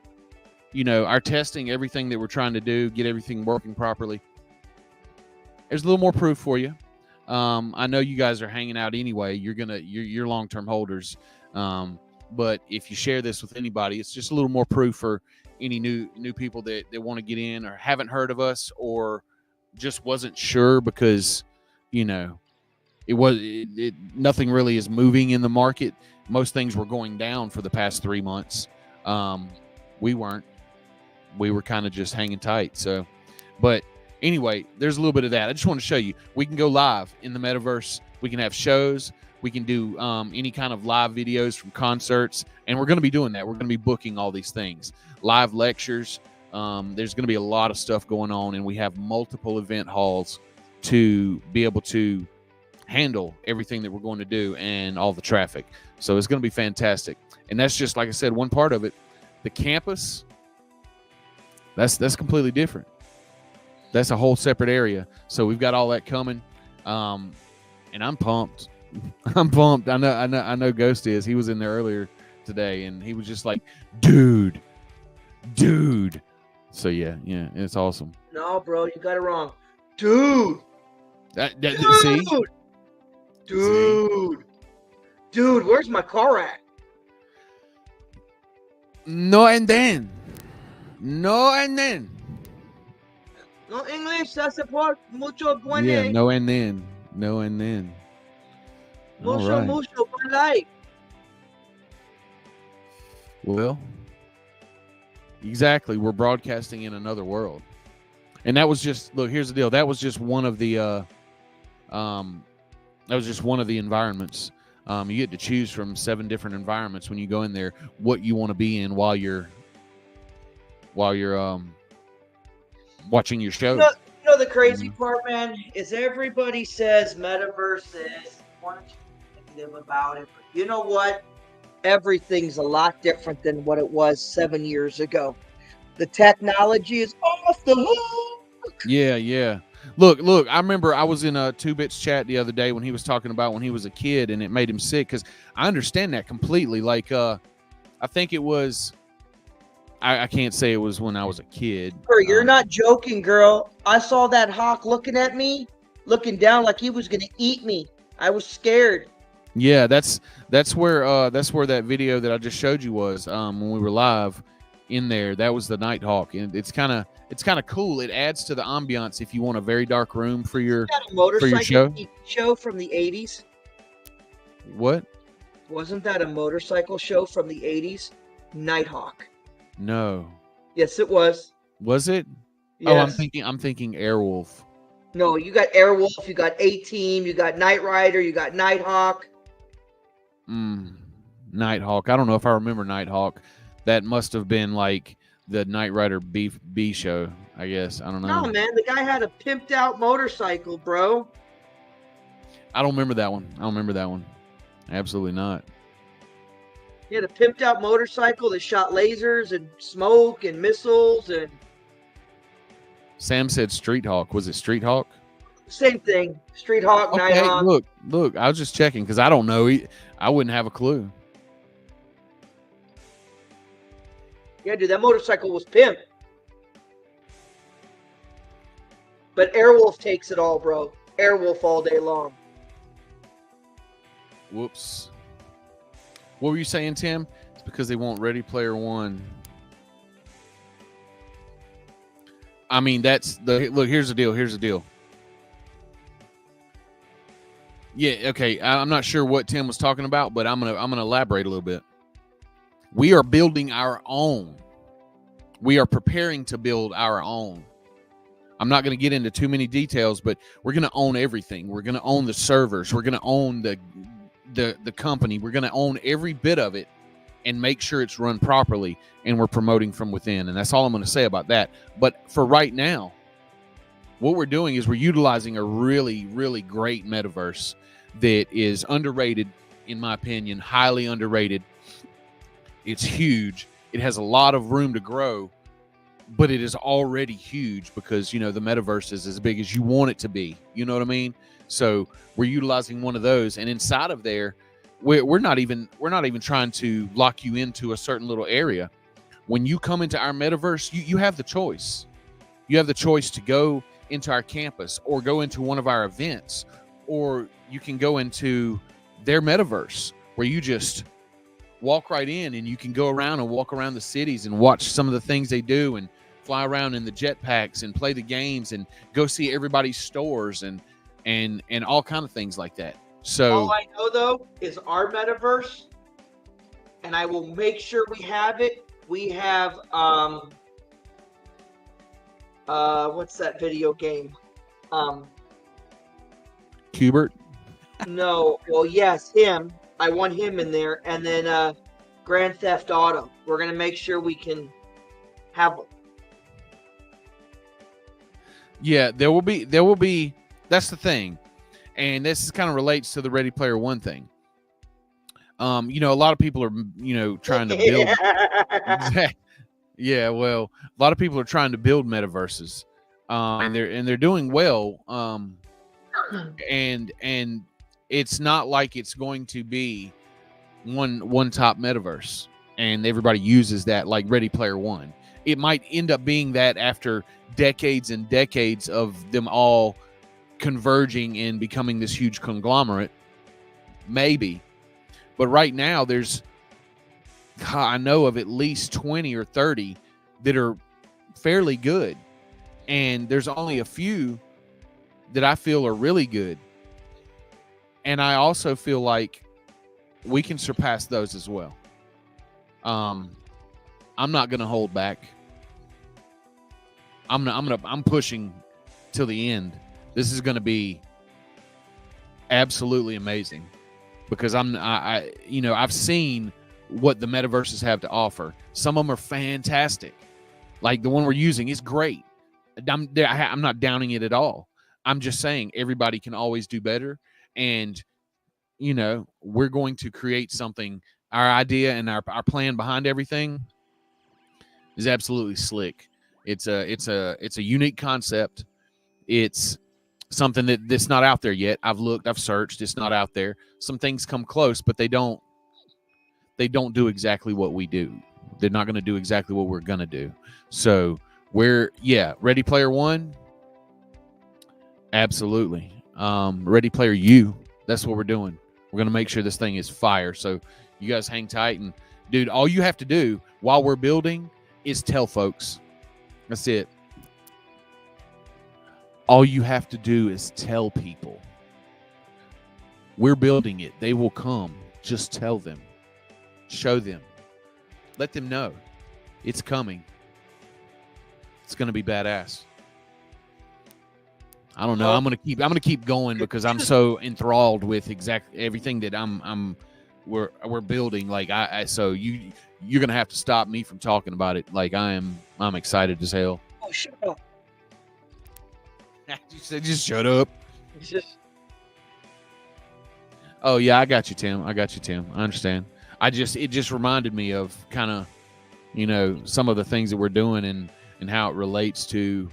you know, our testing, everything that we're trying to do, get everything working properly. There's a little more proof for you. I know you guys are hanging out anyway. You're long-term holders. But if you share this with anybody, it's just a little more proof for any new people that want to get in or haven't heard of us or just wasn't sure because, you know, nothing really is moving in the market. Most things were going down for the past 3 months. We weren't. We were kind of just hanging tight. So, but anyway, there's a little bit of that. I just want to show you. We can go live in the metaverse. We can have shows. We can do any kind of live videos from concerts. And we're going to be doing that. We're going to be booking all these things. Live lectures. There's going to be a lot of stuff going on. And we have multiple event halls to be able to handle everything that we're going to do and all the traffic. So it's going to be fantastic. And that's just, like I said, one part of it. The campus, that's completely different. That's a whole separate area. So we've got all that coming. And I'm pumped. I'm pumped. I know Ghost is. He was in there earlier today and he was just like, dude. So yeah, it's awesome. No, bro, you got it wrong. Dude. See? Dude, where's my car at? No and then. No English, that's support. Mucho bueno. Yeah, no and then. Mucho, one like. Well, exactly. We're broadcasting in another world. And that was just, look, here's the deal. That was just one of the environments. You get to choose from 7 different environments when you go in there what you want to be in while you're watching your show. You know the crazy part, man, is everybody says metaverse is one negative about it, but you know what? Everything's a lot different than what it was 7 years ago. The technology is off the hook. Yeah. Look, I remember I was in a 2Bits chat the other day when he was talking about when he was a kid and it made him sick because I understand that completely. Like, I think it was, I can't say it was when I was a kid. You're not joking, girl. I saw that hawk looking at me, looking down like he was going to eat me. I was scared. Yeah, that's where that video that I just showed you was when we were live in there. That was the Nighthawk, and it's kind of cool. It adds to the ambiance if you want a very dark room for your show from the 80s. What? Wasn't that a motorcycle show from the 80s? Nighthawk. No. Yes, it was. Was it? Yes. Oh, I'm thinking Airwolf. No, you got Airwolf, you got A-Team, you got Knight Rider, you got Nighthawk. Nighthawk. I don't know if I remember Nighthawk. That must have been like the Knight Rider B show, I guess. I don't know. No, man, the guy had a pimped out motorcycle, bro. I don't remember that one. Absolutely not. He had a pimped out motorcycle that shot lasers and smoke and missiles and. Sam said Street Hawk. Was it Street Hawk? Same thing. Street Hawk, okay, Nighthawk. Look. I was just checking because I don't know. I wouldn't have a clue. Yeah, dude, that motorcycle was pimped. But Airwolf takes it all, bro. Airwolf all day long. Whoops. What were you saying, Tim? It's because they want Ready Player One. I mean, that's the look. Here's the deal. Here's the deal. Yeah, okay. I'm not sure what Tim was talking about, but I'm gonna elaborate a little bit. We are building our own. We are preparing to build our own. I'm not going to get into too many details, but we're going to own everything. We're going to own the servers. We're going to own the company. We're going to own every bit of it and make sure it's run properly, and we're promoting from within. And that's all I'm going to say about that. But for right now, what we're doing is we're utilizing a really, really great metaverse that is underrated, in my opinion, highly underrated. It's huge. It has a lot of room to grow, but it is already huge because, the metaverse is as big as you want it to be. You know what I mean? So we're utilizing one of those, and inside of there, we're not even trying to lock you into a certain little area. When you come into our metaverse, you have the choice. You have the choice to go into our campus or go into one of our events, or you can go into their metaverse where you just walk right in and you can go around and walk around the cities and watch some of the things they do and fly around in the jetpacks and play the games and go see everybody's stores and all kind of things like that. So all I know though is our metaverse, and I will make sure we have it. We have what's that video game? Hubert? No, well, yes, him. I want him in there, and then Grand Theft Auto. We're gonna make sure we can have. Yeah, there will be. That's the thing, and this kind of relates to the Ready Player One thing. A lot of people are trying to build. Yeah, well, a lot of people are trying to build metaverses, and they're doing well. And it's not like it's going to be one top metaverse and everybody uses that like Ready Player One. It might end up being that after decades and decades of them all converging and becoming this huge conglomerate, maybe. But right now I know of at least 20 or 30 that are fairly good, and there's only a few that I feel are really good. And I also feel like we can surpass those as well. I'm not going to hold back. I'm pushing till the end. This is going to be absolutely amazing because I've seen what the metaverses have to offer. Some of them are fantastic. Like the one we're using is great. I'm not downing it at all. I'm just saying everybody can always do better. And, we're going to create something. Our idea and our plan behind everything is absolutely slick. It's a unique concept. It's something that's not out there yet. I've looked, I've searched. It's not out there. Some things come close, but they don't do exactly what we do. They're not going to do exactly what we're going to do. So Ready Player One. Absolutely. Ready Player U. That's what we're doing. We're going to make sure this thing is fire. So you guys hang tight. And, dude, all you have to do while we're building is tell folks. That's it. All you have to do is tell people. We're building it. They will come. Just tell them. Show them. Let them know. It's coming. It's going to be badass. I don't know. I'm gonna keep going because I'm so enthralled with exactly everything that we're building. Like so you're gonna have to stop me from talking about it. Like I'm excited as hell. Oh, shut up! You said just shut up. Oh yeah, I got you, Tim. I understand. It just reminded me of kind of some of the things that we're doing and how it relates to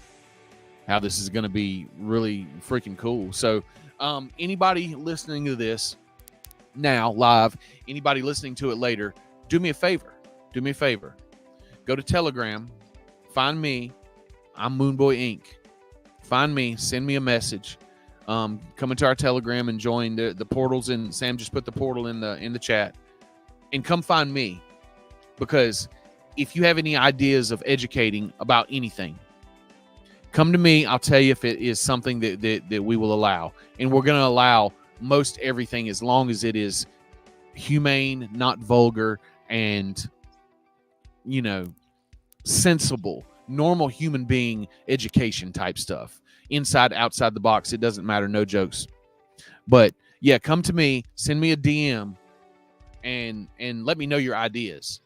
how this is going to be really freaking cool. So anybody listening to this now live, anybody listening to it later, do me a favor. Go to Telegram, find me. I'm Moonboy Inc. Find me, send me a message. Come into our Telegram and join the portals. And Sam just put the portal in the chat. And come find me. Because if you have any ideas of educating about anything, Come to me. I'll tell you if it is something that we will allow. And we're going to allow most everything as long as it is humane, not vulgar, and, you know, sensible, normal human being education type stuff. Inside, outside the box, it doesn't matter. No jokes. But yeah, come to me, send me a DM, and let me know your ideas.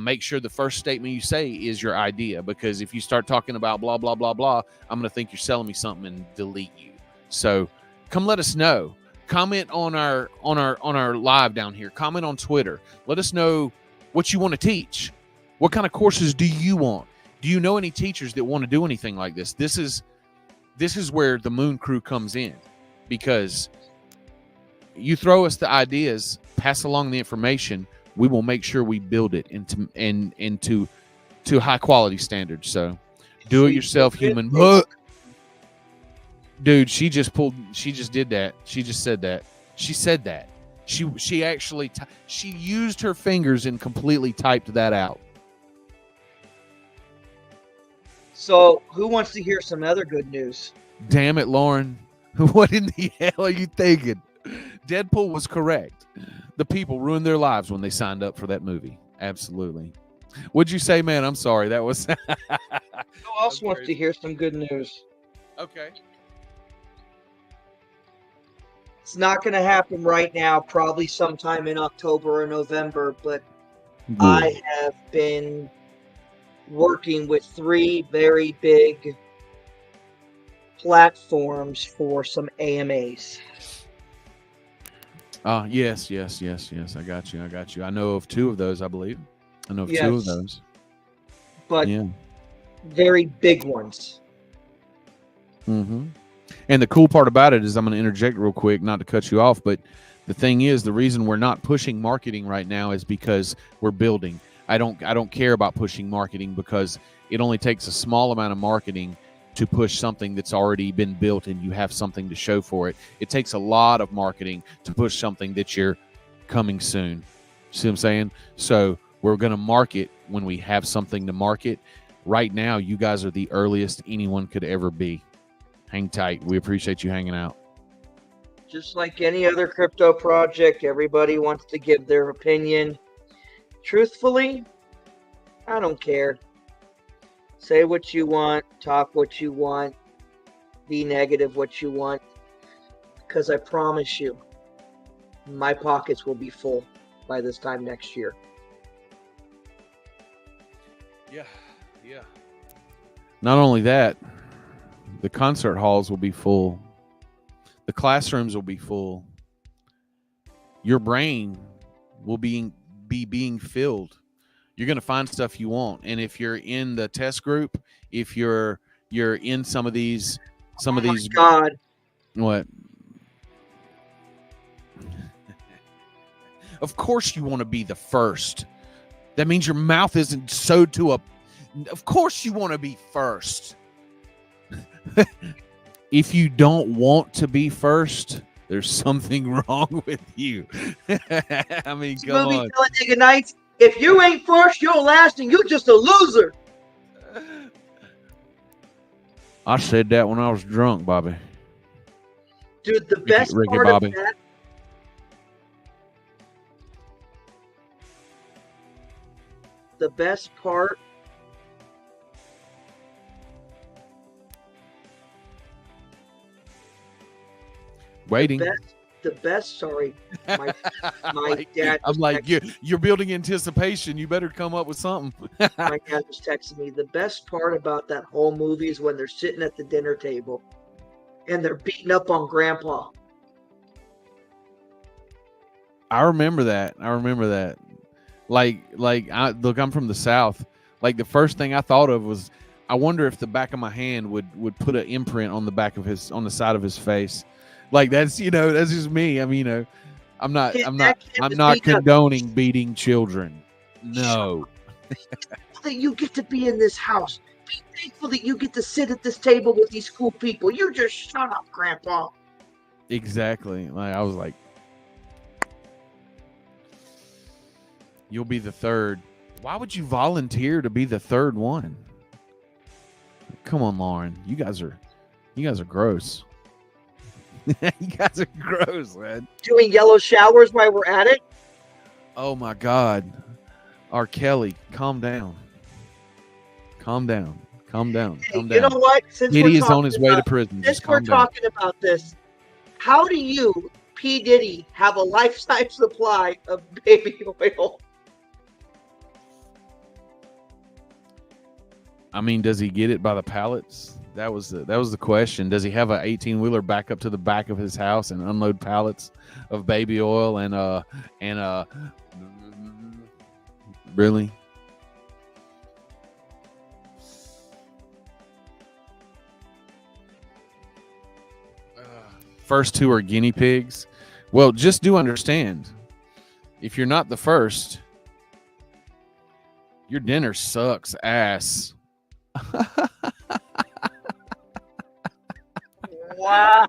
Make sure the first statement you say is your idea, because if you start talking about blah blah blah blah, I'm gonna think you're selling me something and delete you. So come let us know. Comment on our live down here. Comment on Twitter. Let us know what you want to teach. What kind of courses do you want? Do you know any teachers that want to do anything like this? This is where the Moon Crew comes in, because you throw us the ideas, pass along the information, we will make sure we build it into high quality standards. So do it yourself, human. Dude, she just did that. She just said that. She said that. She actually she used her fingers and completely typed that out. So who wants to hear some other good news? Damn it, Lauren. What in the hell are you thinking? Deadpool was correct. The people ruined their lives when they signed up for that movie. Absolutely. What'd you say, man? I'm sorry. That was. Who else wants to hear some good news? Okay. It's not going to happen right now, probably sometime in October or November, but Good. I have been working with 3 very big platforms for some AMAs. Yes. I got you. I know of 2 of those, I believe. I know of 2 of those. But yeah, very big ones. Mm-hmm. And the cool part about it is, I'm going to interject real quick, not to cut you off, but the thing is, the reason we're not pushing marketing right now is because we're building. I don't care about pushing marketing, because it only takes a small amount of marketing to push something that's already been built and you have something to show for it. It takes a lot of marketing to push something that you're coming soon. See what I'm saying? So we're going to market when we have something to market. Right now, you guys are the earliest anyone could ever be. Hang tight. We appreciate you hanging out. Just like any other crypto project, everybody wants to give their opinion. Truthfully, I don't care. Say what you want, talk what you want, be negative what you want, because I promise you, my pockets will be full by this time next year. Yeah. Not only that, the concert halls will be full. The classrooms will be full. Your brain will be being filled. You're going to find stuff you want. And if you're in the test group, if you're in some of these God. What? Of course you want to be the first. That means your mouth isn't sewed to a. Of course you want to be first. If you don't want to be first, there's something wrong with you. I mean, come on. Talladega Nights. If you ain't first, you're last, and you're just a loser. I said that when I was drunk, Bobby. Dude, the best Ricky part Bobby. of that. The best part. Waiting. The best. Sorry, my like, dad. I'm like, you're building anticipation. You better come up with something. My dad was texting me. The best part about that whole movie is when they're sitting at the dinner table and they're beating up on Grandpa. I remember that. Look, I'm from the South. Like, the first thing I thought of was, I wonder if the back of my hand would put an imprint on the side of his face. Like, that's just me. I mean, I'm not condoning beating children. No. That you get to be in this house. Be thankful that you get to sit at this table with these cool people. You just shut up, Grandpa. Exactly. Like, I was like, you'll be the third. Why would you volunteer to be the third one? Come on, Lauren. You guys are gross. You guys are gross, man. Doing yellow showers while we're at it. Oh my God. R. Kelly, calm down. Calm down. Calm down. Hey, Calm you know down. what? Since Diddy we're is on talking his way to about, prison. since Just we're calm down. talking about this, how do you, P. Diddy, have a lifetime supply of baby oil? I mean, does he get it by the pallets? That was the question. Does he have an 18-wheeler back up to the back of his house and unload pallets of baby oil and really? First two are guinea pigs. Well, just do understand, if you're not the first, your dinner sucks ass. Wow.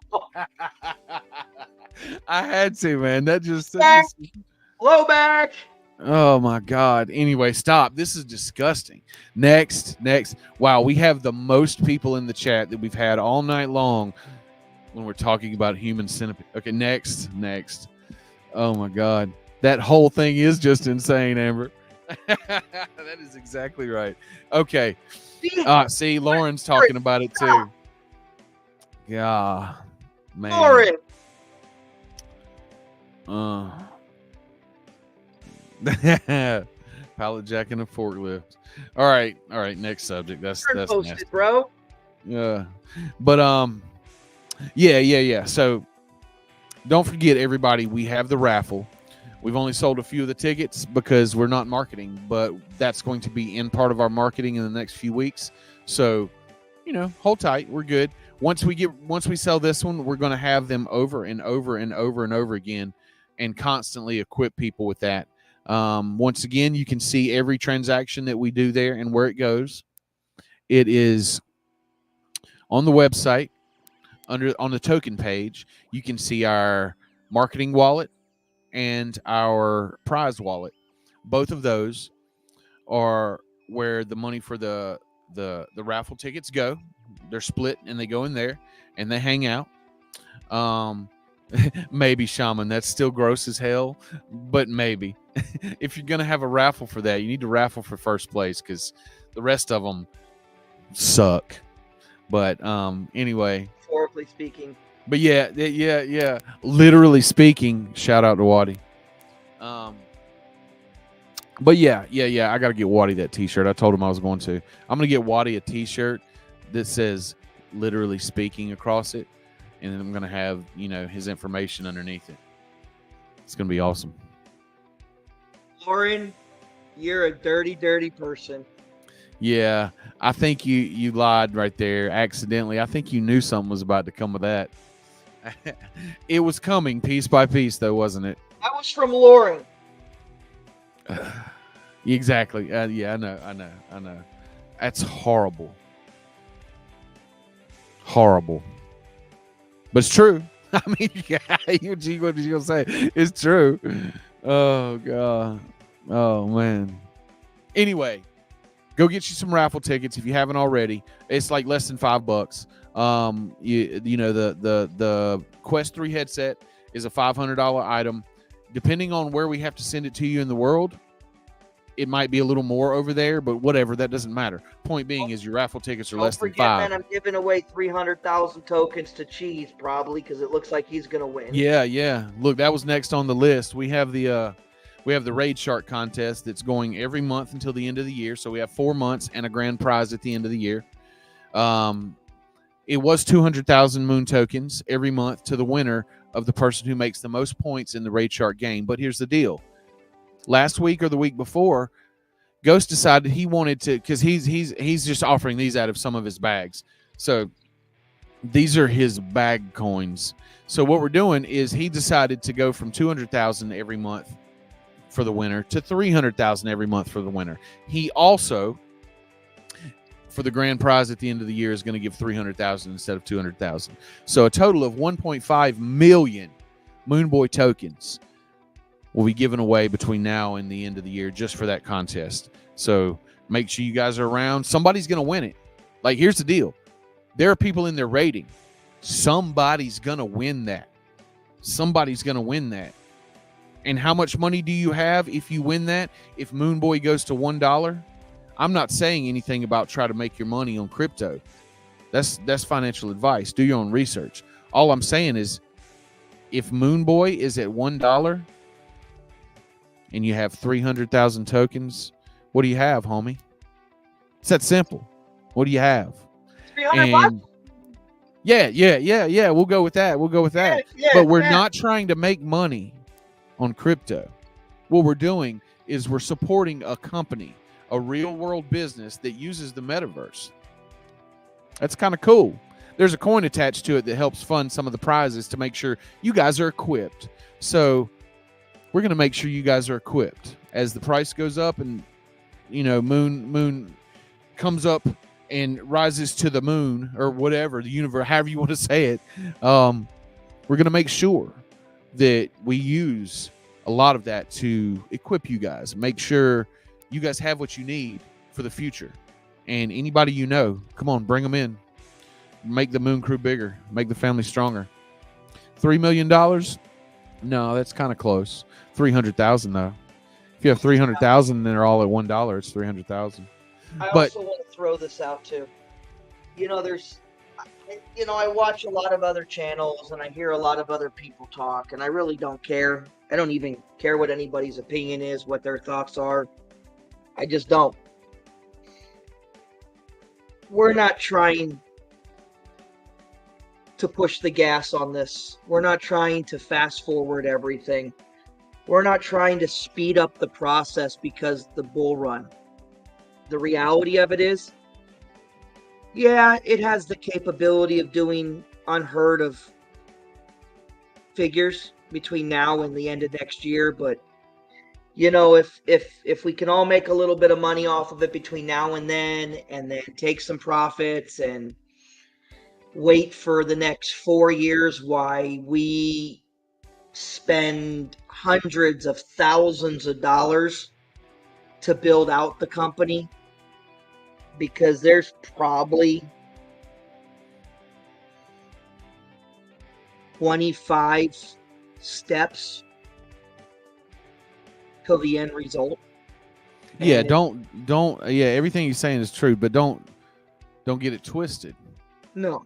I had to, man. That just Blow back. oh my God. Anyway, stop. This is disgusting. Next. Wow, we have the most people in the chat that we've had all night long when we're talking about human centipede. Okay, next. Oh my God. That whole thing is just insane, Amber. That is exactly right. Okay. See, Lauren's talking about it too. Yeah, man. Lauren. Pallet jack and a forklift. All right. Next subject. That's Posted, nasty. bro. Yeah, but yeah. So don't forget, everybody. We have the raffle. We've only sold a few of the tickets because we're not marketing, but that's going to be in part of our marketing in the next few weeks. So, hold tight. We're good. Once we sell this one, we're going to have them over and over and over and over again, and constantly equip people with that. Once again, you can see every transaction that we do there and where it goes. It is on the website on the token page. You can see our marketing wallet and our prize wallet. Both of those are where the money for the raffle tickets go. They're split and they go in there and they hang out. Maybe Shaman, that's still gross as hell, but maybe. If you're gonna have a raffle for that, you need to raffle for first place because the rest of them suck. But anyway, Metaphorically speaking. but yeah. Literally speaking, shout out to Waddy. But yeah. I gotta get Waddy that t-shirt. I told him I was going to. I'm gonna get Waddy a t-shirt that says literally speaking across it, and then I'm gonna have his information underneath it. It's gonna be awesome. Lauren, you're a dirty person. Yeah, I think you lied right there accidentally. I think you knew something was about to come with that. It was coming piece by piece, though, wasn't it? That was from Lauren. Exactly. Yeah, I know. That's horrible. Horrible. But it's true. I mean, what did you gonna say? It's true. Oh God. Oh man. Anyway, go get you some raffle tickets if you haven't already. It's like less than $5. The Quest 3 headset is a $500 item. Depending on where we have to send it to you in the world, it might be a little more over there, but whatever, that doesn't matter. Point being is your raffle tickets are less than $5. Man, I'm giving away 300,000 tokens to Cheese probably because it looks like he's gonna win. Yeah. Look, that was next on the list. We have the Raid Shark contest that's going every month until the end of the year. So we have 4 months and a grand prize at the end of the year. It was 200,000 moon tokens every month to the winner of the person who makes the most points in the Raid Shark game. But here's the deal. Last week or the week before, Ghost decided he wanted to, because he's just offering these out of some of his bags. So these are his bag coins. So what we're doing is he decided to go from 200,000 every month for the winner to 300,000 every month for the winner. He also, for the grand prize at the end of the year, is going to give 300,000 instead of 200,000. So a total of 1.5 million Moon Boy tokens will be given away between now and the end of the year just for that contest. So make sure you guys are around. Somebody's going to win it. Like, here's the deal. There are people in their rating. Somebody's going to win that. Somebody's going to win that. And how much money do you have if you win that? If Moonboy goes to $1, I'm not saying anything about try to make your money on crypto. That's financial advice. Do your own research. All I'm saying is, if Moonboy is at $1 and you have 300,000 tokens, what do you have, homie? It's that simple. What do you have? 300 bucks? Yeah. We'll go with that. Yeah, but we're not trying to make money on crypto. What we're doing is we're supporting a company, a real world business that uses the metaverse. That's kind of cool. There's a coin attached to it that helps fund some of the prizes to make sure you guys are equipped. So we're going to make sure you guys are equipped as the price goes up and, moon comes up and rises to the moon or whatever, the universe, however you want to say it. We're going to make sure that we use a lot of that to equip you guys, make sure you guys have what you need for the future. And anybody come on, bring them in. Make the Moon Crew bigger. Make the family stronger. $3 million? No, that's kind of close. 300,000 though. If you have 300,000 and they're all at $1, it's 300,000. I also want to throw this out too. I watch a lot of other channels and I hear a lot of other people talk, and I really don't care. I don't even care what anybody's opinion is, what their thoughts are. I just don't. We're not trying to push the gas on this. We're not trying to fast forward everything. We're not trying to speed up the process because the bull run. The reality of it is, yeah, it has the capability of doing unheard of figures between now and the end of next year, but if we can all make a little bit of money off of it between now and then take some profits and wait for the next 4 years while we spend hundreds of thousands of dollars to build out the company, because there's probably 25 steps to the end result. Yeah, everything you're saying is true, but don't get it twisted. No.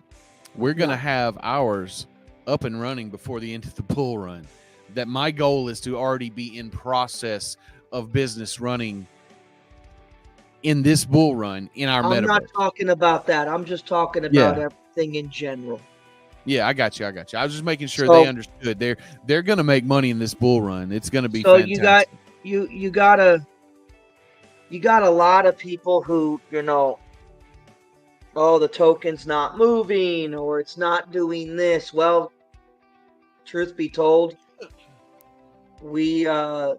We're going to have ours up and running before the end of the bull run. That my goal is to already be in process of business running in this bull run in our metaverse. I'm not talking about that. I'm just talking about everything in general. Yeah, I got you. I was just making sure they understood. They're going to make money in this bull run. It's going to be fantastic. you got a lot of people who, the token's not moving or it's not doing this. Well, truth be told, we're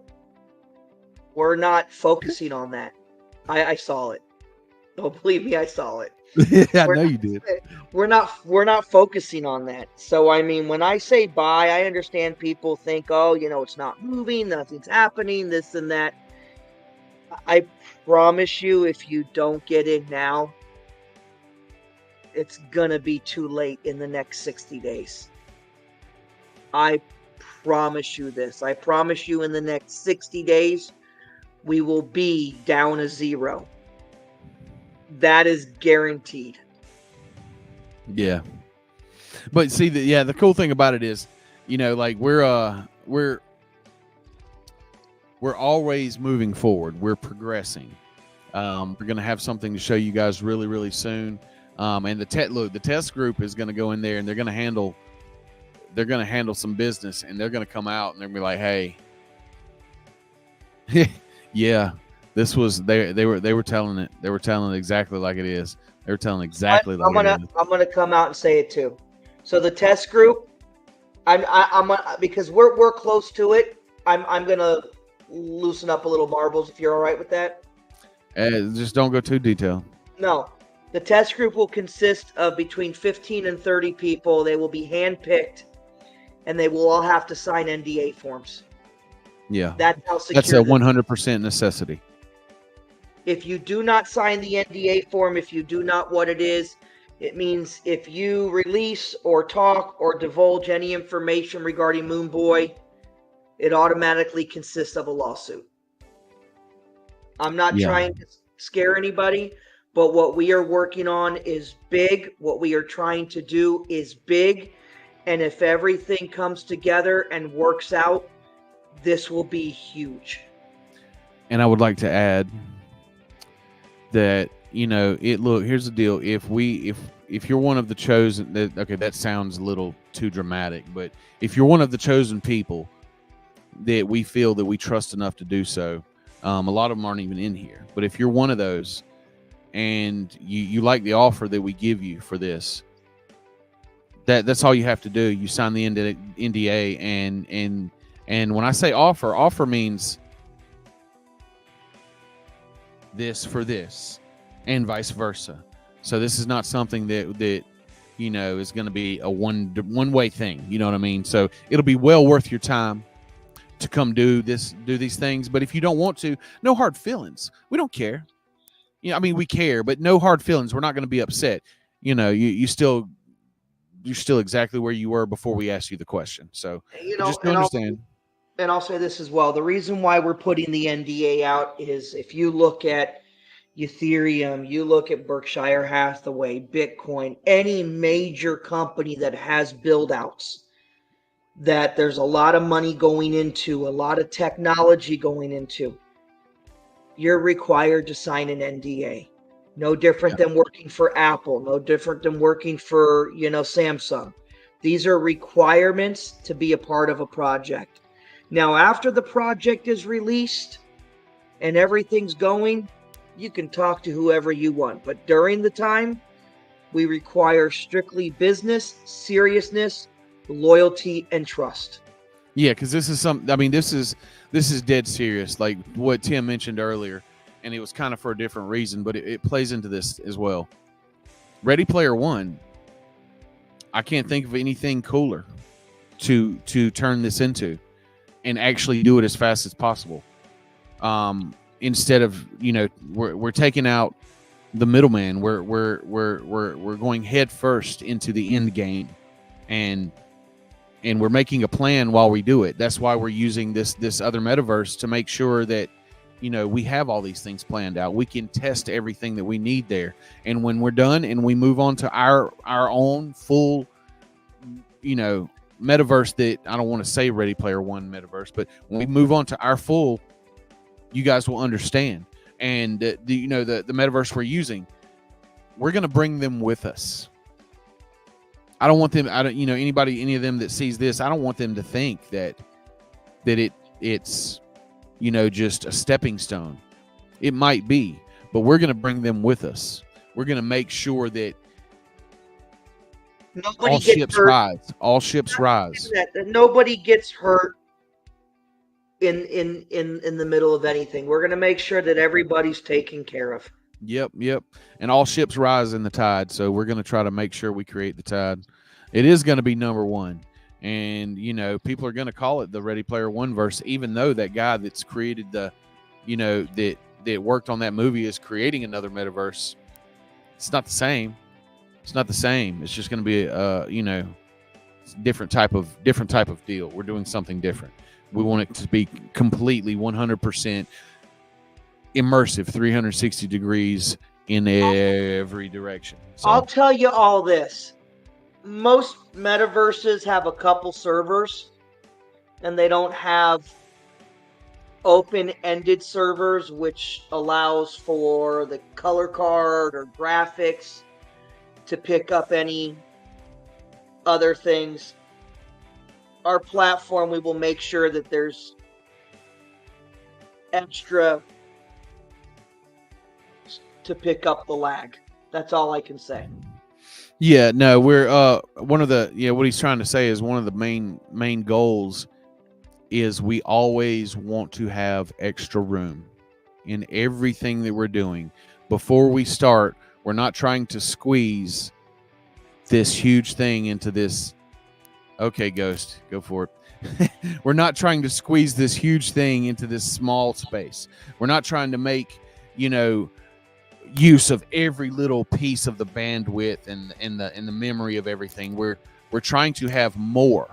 not focusing on that. I saw it. Don't believe me, I saw it. I know you did. We're not focusing on that. So I mean, when I say buy, I understand people think, it's not moving, nothing's happening, this and that. I promise you, if you don't get in now, it's gonna be too late in the next 60 days. I promise you this. I promise you in the next 60 days, we will be down a zero. That is guaranteed. Yeah. But see, the cool thing about it is, we're always moving forward. We're progressing. We're going to have something to show you guys really, really soon. And the test group is going to go in there and they're going to handle some business, and they're going to come out and they're going to be like, hey, yeah, this was, they were telling it. They were telling it exactly like it is. They were telling exactly like it is. I'm going to come out and say it too. So the test group, I'm because we're close to it. I'm going to loosen up a little marbles if you're all right with that. Just don't go too detailed. No. The test group will consist of between 15 and 30 people. They will be handpicked, and they will all have to sign NDA forms. Yeah. That's how secure. That's a 100% necessity. If you do not sign the NDA form, if you do not what it is, it means if you release or talk or divulge any information regarding Moonboy, it automatically consists of a lawsuit. I'm not trying to scare anybody, but what we are working on is big. What we are trying to do is big. And if everything comes together and works out, this will be huge. And I would like to add that, look, here's the deal. If you're one of the chosen, okay, that sounds a little too dramatic, but if you're one of the chosen people that we feel that we trust enough to do so, a lot of them aren't even in here. But if you're one of those and you like the offer that we give you for this, that's all you have to do. You sign the NDA, and when I say offer means this for this, and vice versa. So this is not something that is going to be a one way thing. You know what I mean? So it'll be well worth your time to come do these things. But if you don't want to, no hard feelings. We don't care. We care, but no hard feelings. We're not going to be upset. You're still exactly where you were before we asked you the question. So just understand. And I'll say this as well. The reason why we're putting the NDA out is if you look at Ethereum, you look at Berkshire Hathaway, Bitcoin, any major company that has build outs, that there's a lot of money going into, a lot of technology going into, you're required to sign an NDA. No different than working for Apple, no different than working for, Samsung. These are requirements to be a part of a project. Now, after the project is released and everything's going, you can talk to whoever you want. But during the time, we require strictly business, seriousness, loyalty, and trust. Yeah, because this is this is dead serious, like what Tim mentioned earlier, and it was kind of for a different reason, but it plays into this as well. Ready Player One, I can't think of anything cooler to turn this into and actually do it as fast as possible. Instead of, we're taking out the middleman. We're going head first into the end game, and we're making a plan while we do it. That's why we're using this other metaverse to make sure that we have all these things planned out. We can test everything that we need there, and when we're done and we move on to our own full metaverse, that I don't want to say Ready Player One metaverse, but when we move on to our full, you guys will understand. And the metaverse we're using, we're going to bring them with us. I don't want them, any of them that sees this, I don't want them to think that it's just a stepping stone. It might be, but we're going to bring them with us. We're going to make sure that all ships rise. All ships rise. Nobody gets hurt in the middle of anything. We're going to make sure that everybody's taken care of. Yep. And all ships rise in the tide. So we're going to try to make sure we create the tide. It is going to be number one. And, people are going to call it the Ready Player One verse, even though that guy that's created that worked on that movie is creating another metaverse. It's not the same. It's not the same. It's just going to be a different type of deal. We're doing something different. We want it to be completely 100% immersive, 360 degrees in every direction. So, I'll tell you all this. Most metaverses have a couple servers, and they don't have open-ended servers, which allows for the color card or graphics to pick up any other things. Our platform, we will make sure that there's extra to pick up the lag. That's all I can say. Yeah, no, we're one of the what he's trying to say is one of the main goals is we always want to have extra room in everything that we're doing. Before we start, we're not trying to squeeze this huge thing into this. Okay, Ghost, go for it. We're not trying to squeeze this huge thing into this small space. We're not trying to make you know, use of every little piece of the bandwidth and the memory of everything. We're trying to have more.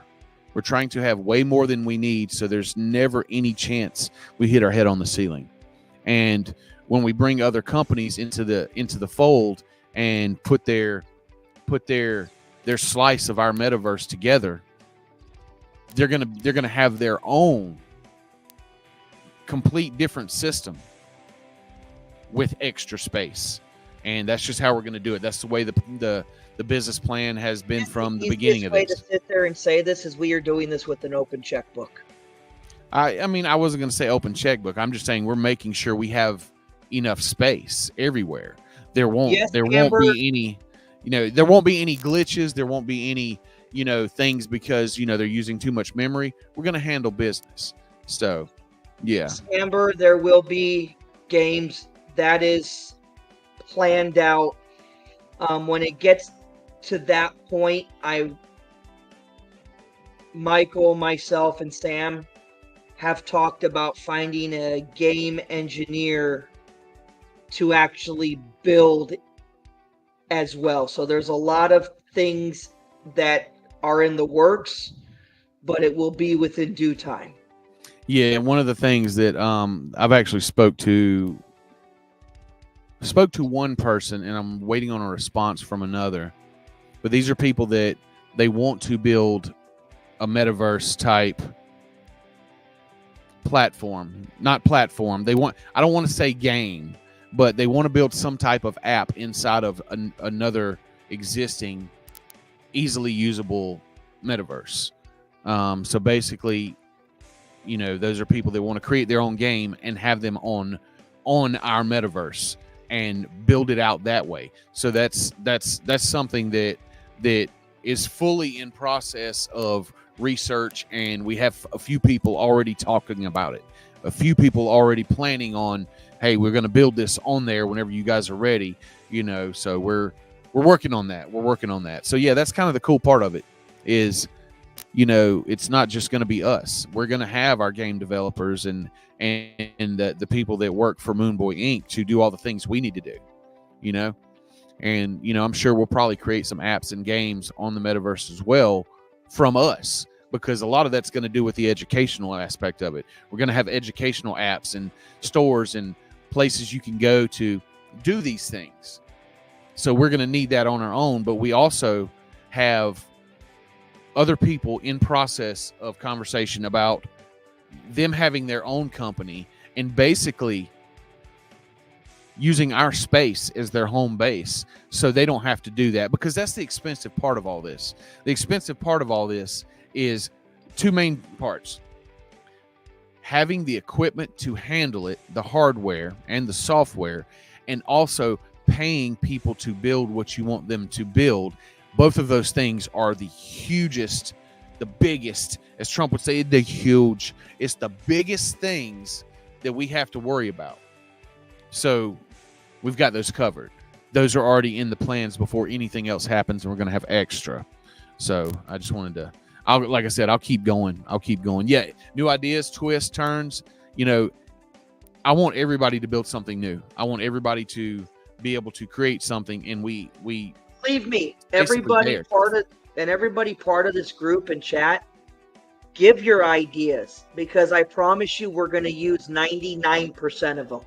We're trying to have way more than we need, so there's never any chance we hit our head on the ceiling. And when we bring other companies into the fold and put their slice of our metaverse together, they're gonna have their own complete different system with extra space. And that's just how we're going to do it. That's the way the business plan has been from the beginning of this. The easiest way to sit there and say this is we are doing this with an open checkbook. I mean, I wasn't going to say open checkbook. I'm just saying we're making sure we have enough space everywhere. There won't be any, there won't be any glitches. There won't be any, things because, they're using too much memory. We're going to handle business. So, yeah. Amber, there will be games that is planned out. When it gets to that point, Michael, myself, and Sam have talked about finding a game engineer to actually build as well. So there's a lot of things that are in the works, but it will be within due time. Yeah, and one of the things that I've actually spoke to one person, and I'm waiting on a response from another. But these are people that they want to build a metaverse type platform, not platform. I don't want to say game, but they want to build some type of app inside of another existing, easily usable metaverse. So basically, those are people that want to create their own game and have them on our metaverse and build it out that way. So that's something that is fully in process of research, and we have a few people already talking about it. A few people already planning on, hey, we're going to build this on there whenever you guys are ready. So we're working on that. We're working on that. So yeah, that's kind of the cool part of it is, it's not just going to be us. We're going to have our game developers and the people that work for Moonboy Inc. to do all the things we need to do, and, I'm sure we'll probably create some apps and games on the metaverse as well from us, because a lot of that's going to do with the educational aspect of it. We're going to have educational apps and stores and places you can go to do these things. So we're going to need that on our own, but we also have other people in process of conversation about them having their own company and basically using our space as their home base, so they don't have to do that, because that's the expensive part of all this. The expensive part of all this is two main parts: having the equipment to handle it, the hardware and the software, and also paying people to build what you want them to build. Both of those things are the hugest, the biggest, as Trump would say, it's the biggest things that we have to worry about. So we've got those covered. Those are already in the plans before anything else happens, and we're going to have extra. So I just wanted to, like I said, I'll keep going. Yeah, new ideas, twists, turns. I want everybody to build something new. I want everybody to be able to create something, and we believe me, everybody part of this group and chat, give your ideas, because I promise you we're going to use 99% of them.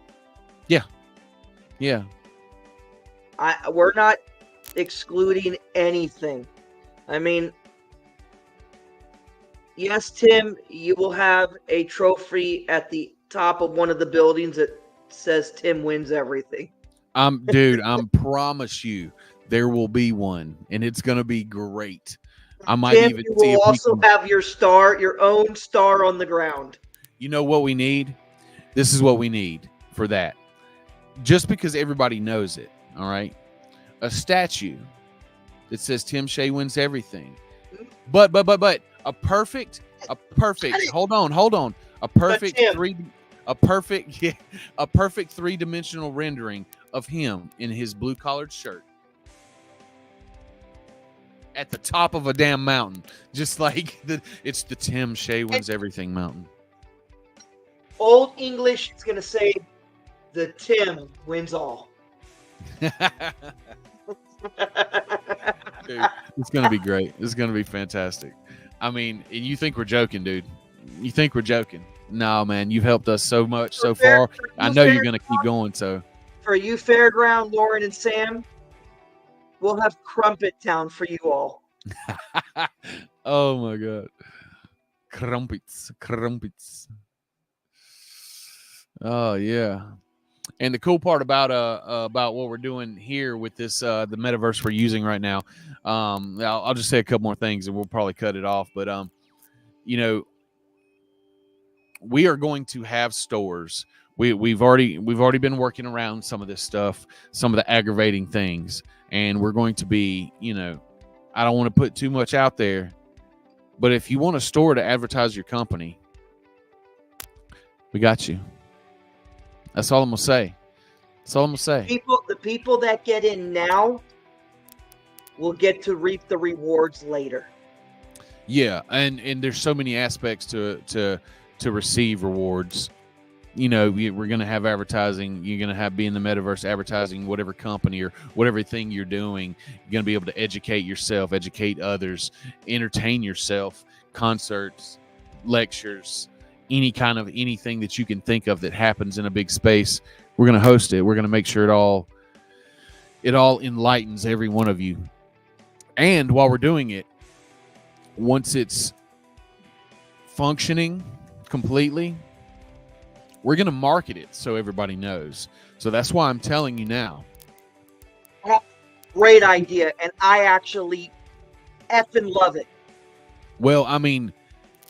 Yeah. We're not excluding anything. I mean, yes, Tim, you will have a trophy at the top of one of the buildings that says Tim wins everything. Dude, I promise you there will be one, and it's going to be great. I might Tim, even you will also have your own star on the ground. You know what we need? This is what we need for that. Just because everybody knows it, all right? A statue that says Tim Shea wins everything. But a perfect hold on. A perfect three-dimensional rendering of him in his blue-collared shirt at the top of a damn mountain, just like it's the Tim Shea wins everything mountain. Old English, it's going to say the Tim wins all. Dude, it's gonna be great. It's gonna be fantastic. I mean, you think we're joking, dude? You think we're joking? No, man. You've helped us so much so far. I know you're gonna keep going. So for you, Fairground, Lauren, and Sam, we'll have Crumpet Town for you all. oh my god, crumpets. Oh yeah. And the cool part about what we're doing here with this the metaverse we're using right now, I'll just say a couple more things and we'll probably cut it off. But you know, we are going to have stores. We've already been working around some of this stuff, some of the aggravating things, and we're going to be, you know, I don't want to put too much out there, but if you want a store to advertise your company, we got you. That's all I'm gonna say. That's all I'm gonna say. The people that get in now will get to reap the rewards later. Yeah, and there's so many aspects to receive rewards. You know, we're going to have advertising. You're going to have be in the metaverse advertising whatever company or whatever thing you're doing. You're going to be able to educate yourself, educate others, entertain yourself, concerts, lectures, anything that you can think of that happens in a big space. We're going to host it. We're going to make sure it all enlightens every one of you. And while we're doing it, once it's functioning completely, we're going to market it so everybody knows. So that's why I'm telling you now. Great idea. And I actually effing love it. Well, I mean,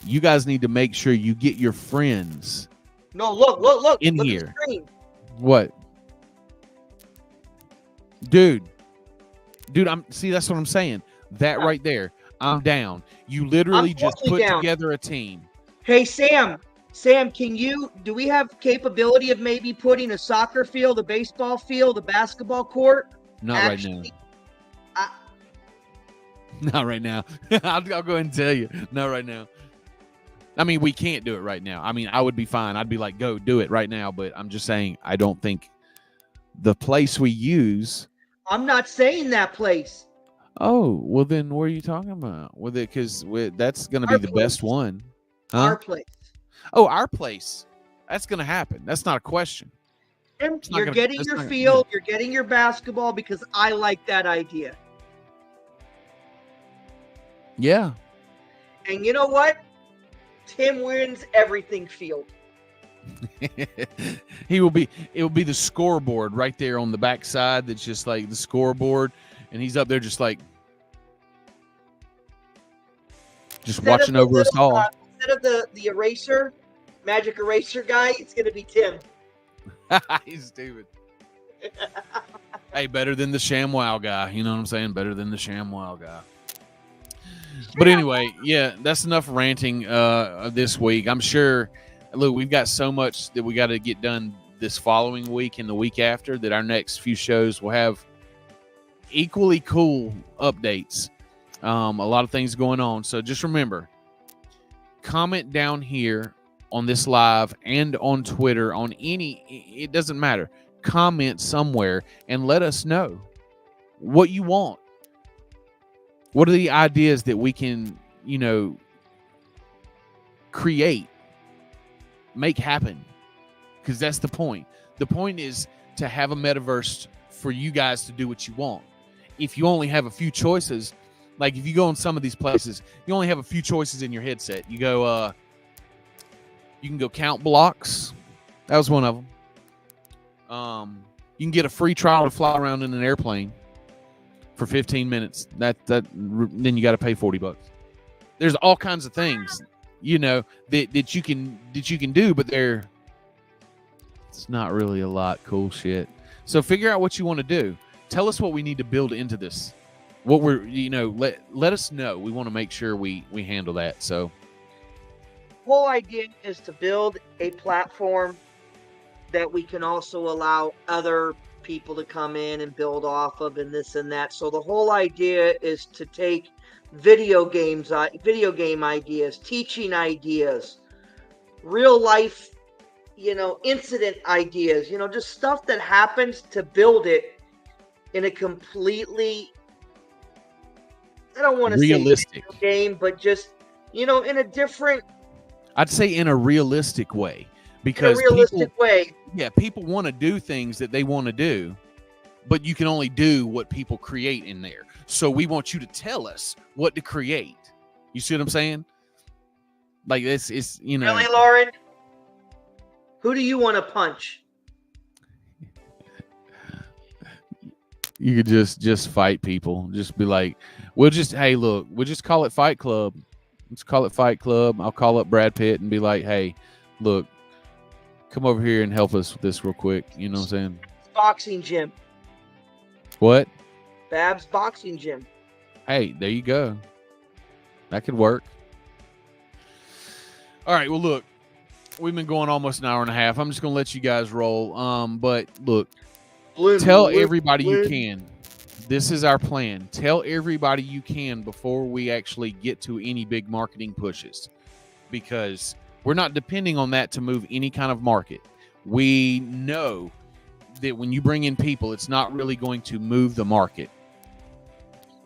you guys need to make sure you get your friends. No, look in look here. At the screen. What? Dude, that's what I'm saying. That right there. I'm down. You literally just put together a team. Hey, Sam, do we have capability of maybe putting a soccer field, a baseball field, a basketball court? Not right now. Not right now. I'll go ahead and tell you. Not right now. I mean, we can't do it right now. I mean, I would be fine. I'd be like, go do it right now. But I'm just saying, I don't think the place we use. I'm not saying that place. Oh, well, then what are you talking about? With it, because that's going to be the best one. Huh? Our place. Oh, our place. That's going to happen. That's not a question. You're getting your field. You're getting your basketball because I like that idea. Yeah. And you know what? Tim wins everything field. It will be the scoreboard right there on the back side. That's just like the scoreboard. And he's up there just like, watching over us all. Instead of the eraser, magic eraser guy, it's going to be Tim. He's stupid. Hey, better than the ShamWow guy. You know what I'm saying? Better than the ShamWow guy. But anyway, yeah, that's enough ranting this week. I'm sure, look, we've got so much that we got to get done this following week and the week after that our next few shows will have equally cool updates. A lot of things going on. So just remember, comment down here on this live and on Twitter, on it doesn't matter. Comment somewhere and let us know what you want. What are the ideas that we can, create, make happen? Because that's the point. The point is to have a metaverse for you guys to do what you want. If you only have a few choices, like if you go in some of these places, you only have a few choices in your headset. You go, you can go count blocks. That was one of them. You can get a free trial to fly around in an airplane for 15 minutes. Then you got to pay $40. There's all kinds of things, that you can do, but it's not really a lot cool shit. So figure out what you want to do. Tell us what we need to build into this. What we're, let us know. We want to make sure we handle that. So whole idea is to build a platform that we can also allow other people to come in and build off of, and this and that. So the whole idea is to take video game ideas, teaching ideas, real life, incident ideas, just stuff that happens to build it in a completely, I don't want to say realistic game, but just, in a different, I'd say in a realistic way, in a because realistic way. people want to do things that they want to do, but you can only do what people create in there. So we want you to tell us what to create. You see what I'm saying? Like this is, Really, Lauren? Who do you want to punch? You could just fight people. Just be like, we'll just call it Fight Club. Let's call it Fight Club. I'll call up Brad Pitt and be like, hey, look, come over here and help us with this real quick. You know what I'm saying? Boxing gym. What? Babs boxing gym. Hey, there you go. That could work. All right. Well, look, we've been going almost an hour and a half. I'm just going to let you guys roll. But look, tell everybody you can. This is our plan. Tell everybody you can before we actually get to any big marketing pushes, because we're not depending on that to move any kind of market. We know that when you bring in people, it's not really going to move the market.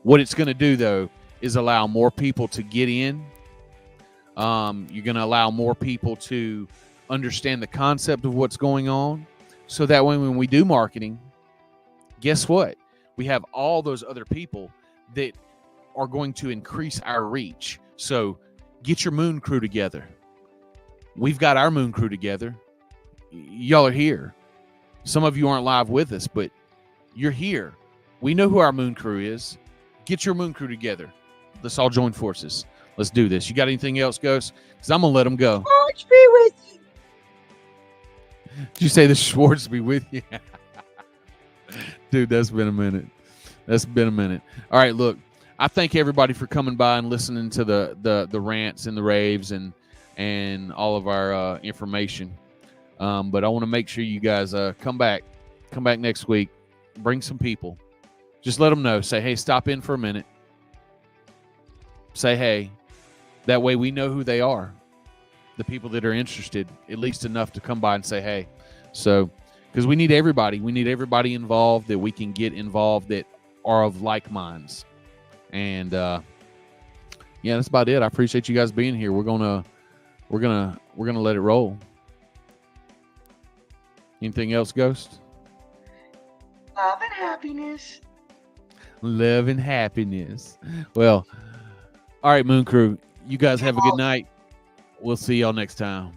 What it's going to do, though, is allow more people to get in. You're going to allow more people to understand the concept of what's going on. So that way, when we do marketing, guess what? We have all those other people that are going to increase our reach. So get your moon crew together. We've got our moon crew together. Y'all are here. Some of you aren't live with us, but you're here. We know who our moon crew is. Get your moon crew together. Let's all join forces. Let's do this. You got anything else, Ghost? Because I'm going to let them go. Schwartz be with you. Did you say the Schwartz be with you? Dude, that's been a minute. All right, look, I thank everybody for coming by and listening to the rants and the raves and all of our information. But I want to make sure you guys come back next week. Bring some people. Just let them know. Say, hey, stop in for a minute. Say, hey. That way we know who they are. The people that are interested, at least enough to come by and say, hey. So, because we need everybody. We need everybody involved that we can get involved that are of like minds. And yeah, that's about it. I appreciate you guys being here. We're gonna let it roll. Anything else, Ghost? Love and happiness. Love and happiness. Well, all right, Moon Crew. You guys have a good night. We'll see y'all next time.